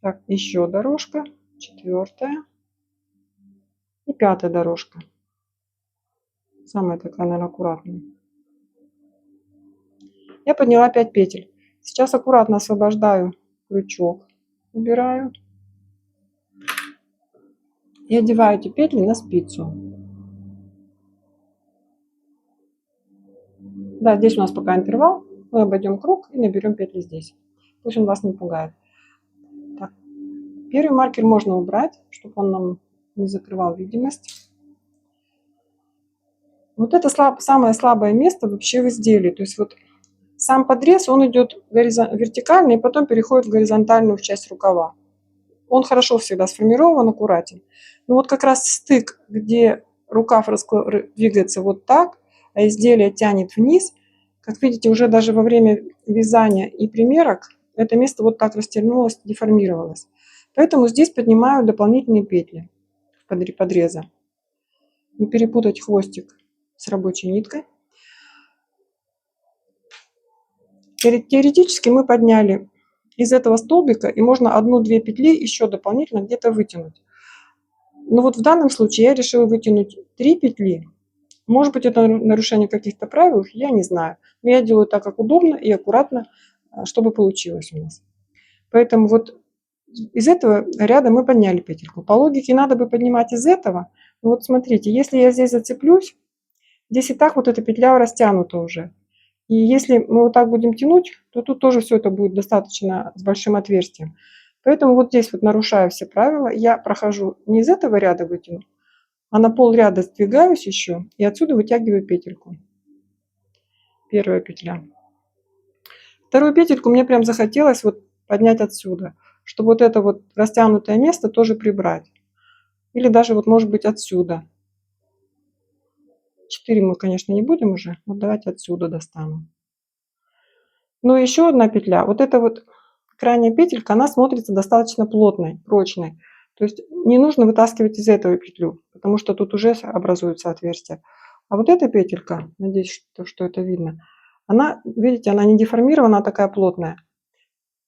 Так, еще дорожка, четвертая и пятая дорожка. Самая такая, наверное, аккуратная. Я подняла 5 петель. Сейчас аккуратно освобождаю крючок, убираю и одеваю эти петли на спицу. Да, здесь у нас пока интервал. Мы обойдем круг и наберем петли здесь. Пусть он вас не пугает. Так. Первый маркер можно убрать, чтобы он нам не закрывал видимость. Вот это самое слабое место вообще в изделии. То есть вот сам подрез, он идет вертикально и потом переходит в горизонтальную часть рукава. Он хорошо всегда сформирован, аккуратен. Но вот как раз стык, где рукав двигается вот так, а изделие тянет вниз, как видите, уже даже во время вязания и примерок это место вот так растянулось, деформировалось. Поэтому здесь поднимаю дополнительные петли подреза. Не перепутать хвостик с рабочей ниткой. Теоретически мы подняли из этого столбика, и можно 1-2 петли еще дополнительно где-то вытянуть. Но вот в данном случае я решила вытянуть 3 петли. Может быть, это нарушение каких-то правил, я не знаю. Но я делаю так, как удобно и аккуратно, чтобы получилось у нас. Поэтому вот из этого ряда мы подняли петельку. По логике надо бы поднимать из этого. Но вот смотрите, если я здесь зацеплюсь, здесь и так вот эта петля растянута уже. И если мы вот так будем тянуть, то тут тоже все это будет достаточно с большим отверстием. Поэтому вот здесь вот, нарушая все правила, я прохожу не из этого ряда вытяну, а на пол ряда сдвигаюсь еще и отсюда вытягиваю петельку. Первая петля. Вторую петельку мне прям захотелось вот поднять отсюда, чтобы вот это вот растянутое место тоже прибрать. Или даже вот может быть отсюда. 4 мы, конечно, не будем уже. Вот давайте отсюда достану. Ну и еще одна петля. Вот эта вот крайняя петелька, она смотрится достаточно плотной, прочной. То есть не нужно вытаскивать из этого петлю, потому что тут уже образуется отверстие. А вот эта петелька, надеюсь, что это видно, она, видите, она не деформирована, а такая плотная.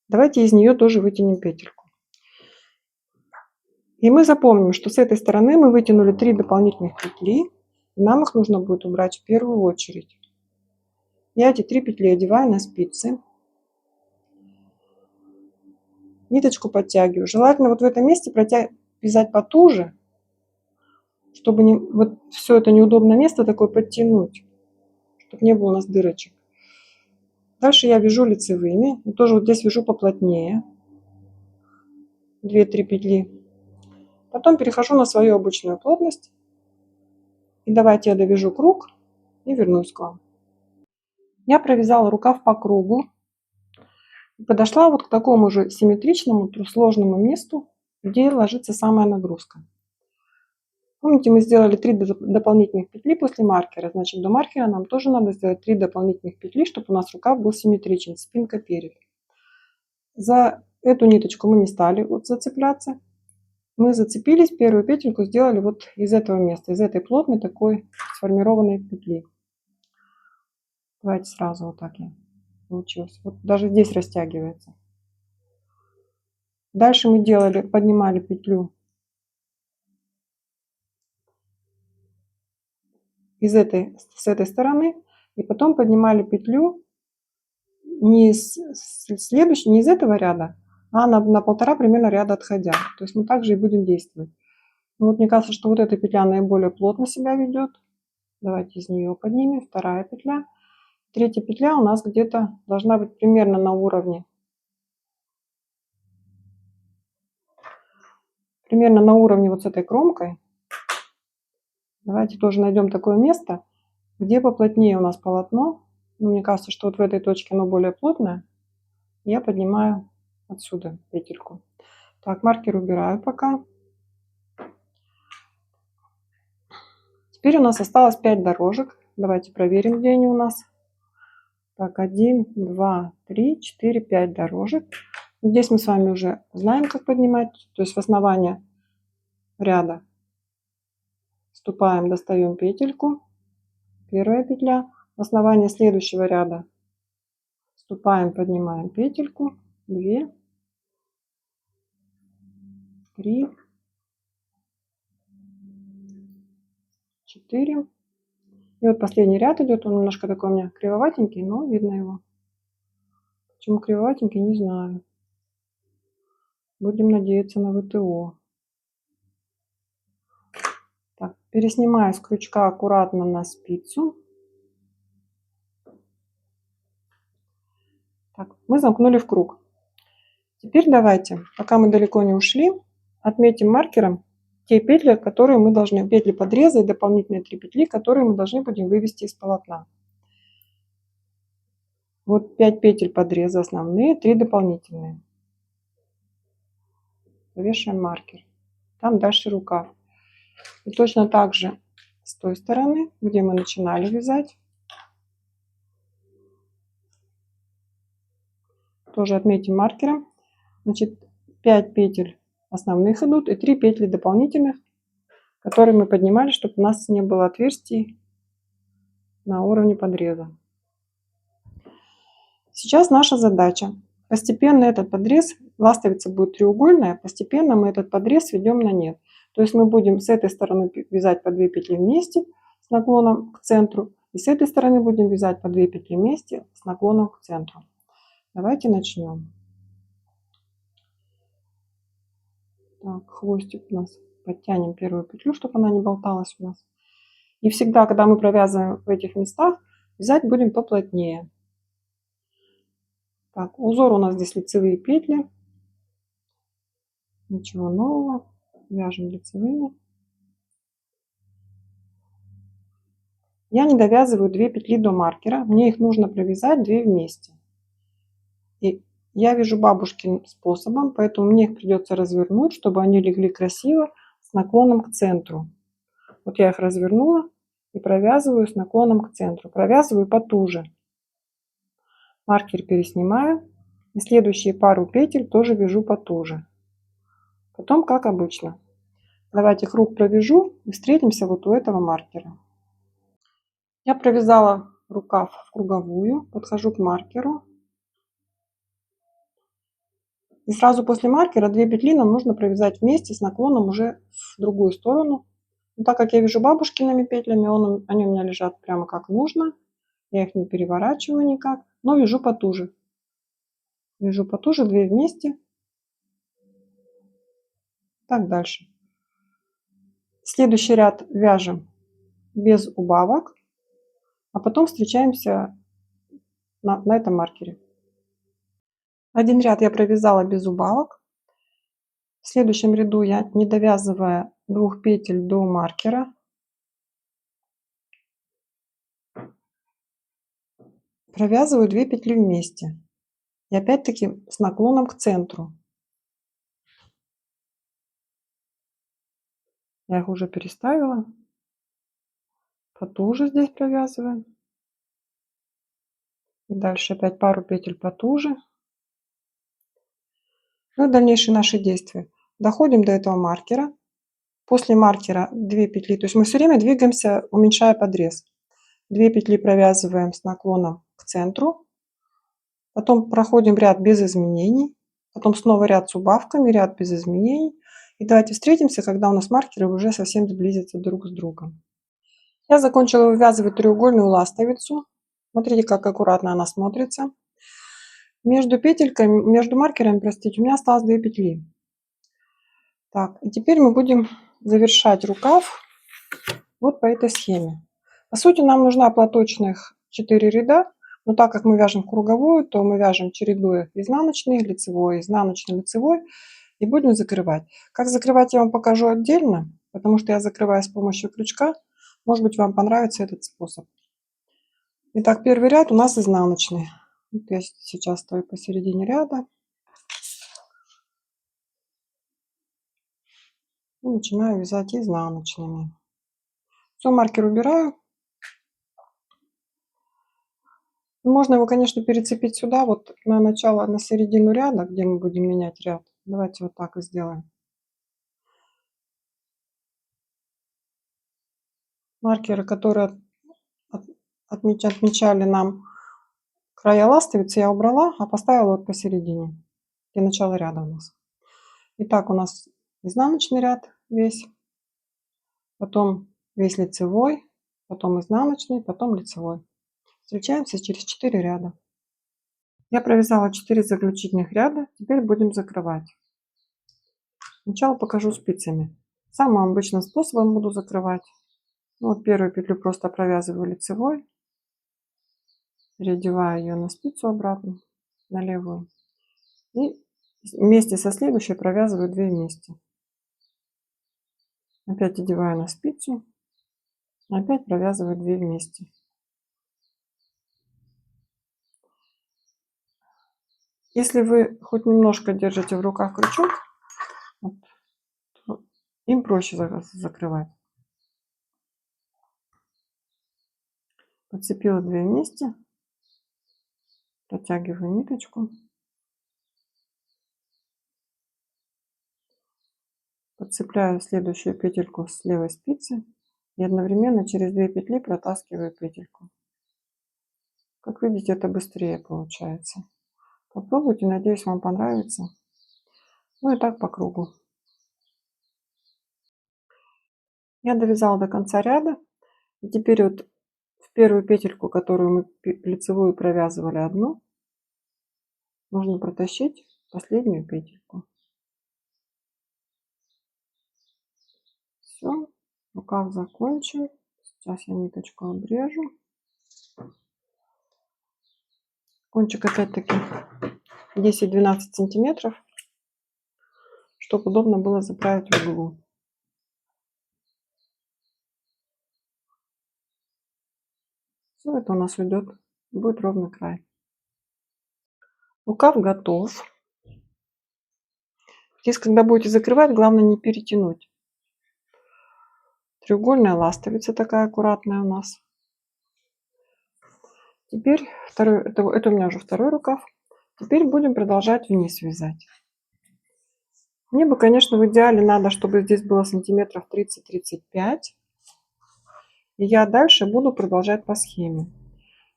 Давайте из нее тоже вытянем петельку. И мы запомним, что с этой стороны мы вытянули 3 дополнительных петли. И нам их нужно будет убрать в первую очередь. Я эти 3 петли одеваю на спицы. Ниточку подтягиваю. Желательно вот в этом месте вязать потуже, чтобы вот все это неудобное место такое подтянуть, чтобы не было у нас дырочек. Дальше я вяжу лицевыми. И тоже вот здесь вяжу поплотнее. 2-3 петли. Потом перехожу на свою обычную плотность. И давайте я довяжу круг и вернусь к вам. Я провязала рукав по кругу. И подошла вот к такому же симметричному, сложному месту, где ложится самая нагрузка. Помните, мы сделали 3 дополнительных петли после маркера. Значит, до маркера нам тоже надо сделать 3 дополнительных петли, чтобы у нас рукав был симметричен, спинка перед. За эту ниточку мы не стали вот зацепляться. Мы зацепились, первую петельку сделали вот из этого места, из этой плотной такой сформированной петли. Давайте сразу вот так я получилось. Вот даже здесь растягивается. Дальше мы делали, поднимали петлю с этой стороны, и потом поднимали петлю не следующей, не из этого ряда, а на 1,5 примерно ряда отходя. То есть мы также и будем действовать. Ну, вот мне кажется, что вот эта петля наиболее плотно себя ведет. Давайте из нее поднимем. Вторая петля. Третья петля у нас где-то должна быть примерно на уровне. Примерно на уровне вот с этой кромкой. Давайте тоже найдем такое место, где поплотнее у нас полотно. Ну, мне кажется, что вот в этой точке оно более плотное. Я поднимаю отсюда петельку. Так, маркер убираю пока. Теперь у нас осталось 5 дорожек. Давайте проверим, где они у нас. Так, 1, 2, 3, 4, 5 дорожек. Здесь мы с вами уже знаем, как поднимать. То есть в основание ряда вступаем, достаем петельку. Первая петля. В основание следующего ряда вступаем, поднимаем петельку. 2, 3, 4. И вот последний ряд идет. Он немножко такой у меня кривоватенький, но видно его. Почему кривоватенький, не знаю. Будем надеяться на ВТО. Так, переснимаю с крючка аккуратно на спицу. Так, мы замкнули в круг. Теперь давайте, пока мы далеко не ушли, отметим маркером те петли, которые мы должны, петли подреза и дополнительные 3 петли, которые мы должны будем вывести из полотна. Вот 5 петель подреза основные, 3 дополнительные. Вешаем маркер. Там дальше рукав. И точно так же с той стороны, где мы начинали вязать, тоже отметим маркером. Значит, 5 петель основных идут и 3 петли дополнительных, которые мы поднимали, чтобы у нас не было отверстий на уровне подреза. Сейчас наша задача. Постепенно этот подрез, ластовица будет треугольная, постепенно мы этот подрез сведем на нет. То есть мы будем с этой стороны вязать по 2 петли вместе с наклоном к центру, и с этой стороны будем вязать по 2 петли вместе с наклоном к центру. Давайте начнем. Так, хвостик у нас подтянем первую петлю, чтобы она не болталась у нас. И всегда, когда мы провязываем в этих местах, вязать будем поплотнее. Так, узор у нас здесь лицевые петли. Ничего нового. Вяжем лицевыми. Я не довязываю 2 петли до маркера. Мне их нужно провязать 2 вместе. И я вяжу бабушкиным способом, поэтому мне их придется развернуть, чтобы они легли красиво с наклоном к центру. Вот я их развернула и провязываю с наклоном к центру. Провязываю потуже. Маркер переснимаю. И следующие пару петель тоже вяжу потуже. Потом, как обычно. Давайте круг провяжу и встретимся вот у этого маркера. Я провязала рукав в круговую, подхожу к маркеру. И сразу после маркера 2 петли нам нужно провязать вместе с наклоном уже в другую сторону. Но так как я вяжу бабушкиными петлями, они у меня лежат прямо как нужно. Я их не переворачиваю никак, но вяжу потуже. Вяжу потуже 2 вместе. Так, дальше. Следующий ряд вяжем без убавок, а потом встречаемся на этом маркере. Один ряд я провязала без убавок. В следующем ряду я, не довязывая 2 петель до маркера, провязываю 2 петли вместе. И опять-таки с наклоном к центру. Я их уже переставила. Потуже здесь провязываем. И дальше опять пару петель потуже. Ну и дальнейшие наши действия. Доходим до этого маркера. После маркера 2 петли. То есть мы все время двигаемся, уменьшая подрез. 2 петли провязываем с наклоном к центру. Потом проходим ряд без изменений. Потом снова ряд с убавками, ряд без изменений. И давайте встретимся, когда у нас маркеры уже совсем сблизятся друг с другом. Я закончила вывязывать треугольную ластовицу. Смотрите, как аккуратно она смотрится. Между петельками, между маркерами, простите, у меня осталось 2 петли. Так, и теперь мы будем завершать рукав вот по этой схеме. По сути, нам нужна платочных 4 ряда, но так как мы вяжем круговую, то мы вяжем чередуя изнаночный, лицевой, изнаночный, лицевой и будем закрывать. Как закрывать, я вам покажу отдельно, потому что я закрываю с помощью крючка. Может быть, вам понравится этот способ. Итак, первый ряд у нас изнаночный. Вот я сейчас стою посередине ряда и начинаю вязать изнаночными. Все, маркер убираю. Можно его, конечно, перецепить сюда, вот на начало, на середину ряда, где мы будем менять ряд. Давайте вот так и сделаем. Маркеры, которые отмечали нам края ластовицы, я убрала, а поставила вот посередине, где начало ряда у нас. Итак, у нас изнаночный ряд весь, потом весь лицевой, потом изнаночный, потом лицевой. Встречаемся через 4 ряда. Я провязала 4 заключительных ряда, теперь будем закрывать. Сначала покажу спицами. Самым обычным способом буду закрывать. Вот первую петлю просто провязываю лицевой, переодеваю ее на спицу обратно, на левую, и вместе со следующей провязываю 2 вместе. Опять одеваю на спицу, опять провязываю 2 вместе. Если вы хоть немножко держите в руках крючок, вот, им проще закрывать. Подцепила 2 вместе, протягиваю ниточку, подцепляю следующую петельку с левой спицы и одновременно через 2 петли протаскиваю петельку. Как видите, это быстрее получается. Попробуйте, надеюсь, вам понравится. Ну и так по кругу. Я довязала до конца ряда. И теперь вот в первую петельку, которую мы лицевую провязывали одну, нужно протащить последнюю петельку. Все, рукав закончен. Сейчас я ниточку обрежу. Кончик опять-таки 10-12 сантиметров, чтобы удобно было заправить в углу. Все это у нас уйдет, будет ровный край. Рукав готов. Здесь, когда будете закрывать, главное не перетянуть. Треугольная ластовица такая аккуратная у нас. Теперь второй, это у меня уже второй рукав. Теперь будем продолжать вниз вязать. Мне бы, конечно, в идеале надо, чтобы здесь было сантиметров 30-35. И я дальше буду продолжать по схеме.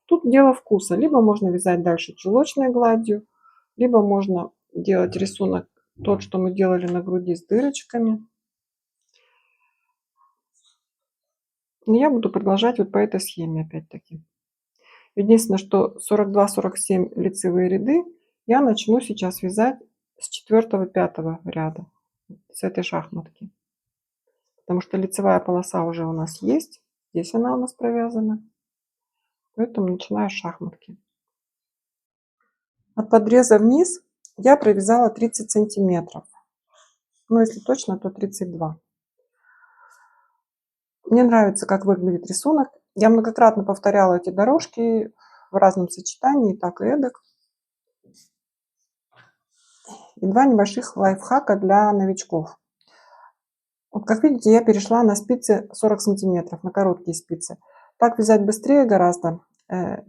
Тут дело вкуса. Либо можно вязать дальше чулочной гладью, либо можно делать рисунок тот, что мы делали на груди с дырочками. Но я буду продолжать вот по этой схеме опять-таки. Единственное, что 42-47 лицевые ряды я начну сейчас вязать с 4-5 ряда, с этой шахматки. Потому что лицевая полоса уже у нас есть. Здесь она у нас провязана. Поэтому начинаю с шахматки. От подреза вниз я провязала 30 сантиметров. Ну, если точно, то 32. Мне нравится, как выглядит рисунок. Я многократно повторяла эти дорожки в разном сочетании, так и эдак. И 2 небольших лайфхака для новичков. Вот как видите, я перешла на спицы 40 сантиметров, на короткие спицы. Так вязать быстрее гораздо,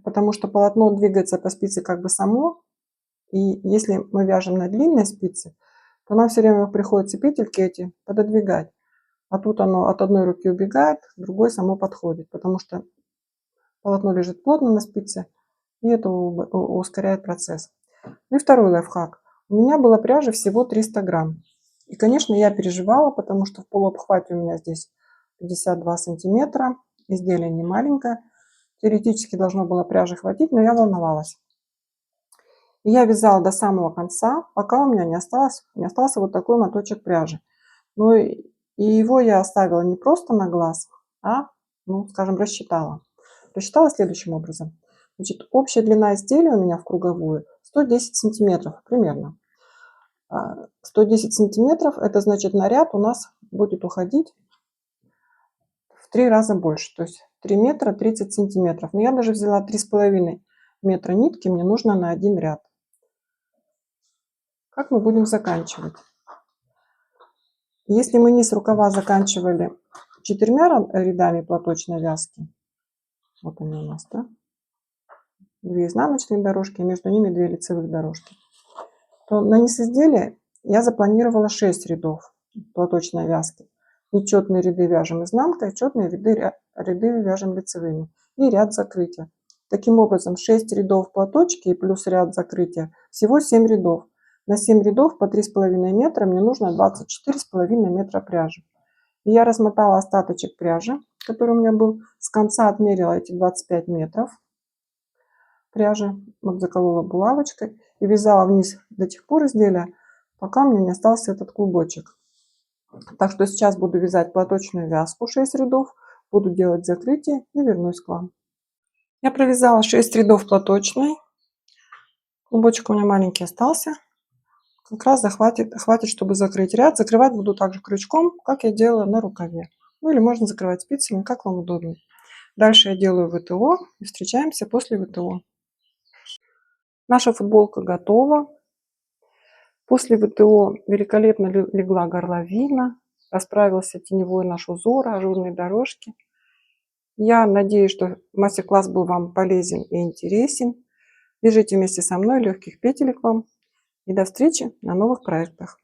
потому что полотно двигается по спице как бы само. И если мы вяжем на длинной спице, то нам все время приходится петельки эти пододвигать. А тут оно от одной руки убегает, другой само подходит, потому что полотно лежит плотно на спице, и это ускоряет процесс. Ну и второй лайфхак. У меня было пряжи всего 300 грамм. И, конечно, я переживала, потому что в полуобхвате у меня здесь 52 сантиметра. Изделие не маленькое. Теоретически должно было пряжи хватить, но я волновалась. И я вязала до самого конца, пока у меня не остался вот такой моточек пряжи. Ну и его я оставила не просто на глаз, а, ну, скажем, рассчитала. Рассчитала следующим образом. Значит, общая длина изделия у меня в круговую 110 сантиметров примерно. 110 сантиметров, это значит на ряд у нас будет уходить в 3 раза больше. То есть 3 метра 30 сантиметров. Но я даже взяла 3,5 метра нитки, мне нужно на один ряд. Как мы будем заканчивать? Если мы низ рукава заканчивали 4 рядами платочной вязки, вот они у нас, да? 2 изнаночные дорожки, между ними 2 лицевых дорожки, то на низ изделия я запланировала 6 рядов платочной вязки. Нечетные ряды вяжем изнанкой, четные ряды вяжем лицевыми. И ряд закрытия. Таким образом, 6 рядов платочки и плюс ряд закрытия. Всего 7 рядов. На 7 рядов по 3,5 метра мне нужно 24,5 метра пряжи. И я размотала остаточек пряжи, который у меня был. С конца отмерила эти 25 метров пряжи. Вот заколола булавочкой. И вязала вниз до тех пор изделия, пока у меня не остался этот клубочек. Так что сейчас буду вязать платочную вязку 6 рядов, буду делать закрытие и вернусь к вам. Я провязала 6 рядов платочной. Клубочек у меня маленький остался. Как раз хватит, чтобы закрыть ряд. Закрывать буду также крючком, как я делала на рукаве. Ну или можно закрывать спицами, как вам удобно. Дальше я делаю ВТО и встречаемся после ВТО. Наша футболка готова. После ВТО великолепно легла горловина, расправился теневой наш узор, ажурные дорожки. Я надеюсь, что мастер-класс был вам полезен и интересен. Вяжите вместе со мной, легких петелек вам. И до встречи на новых проектах.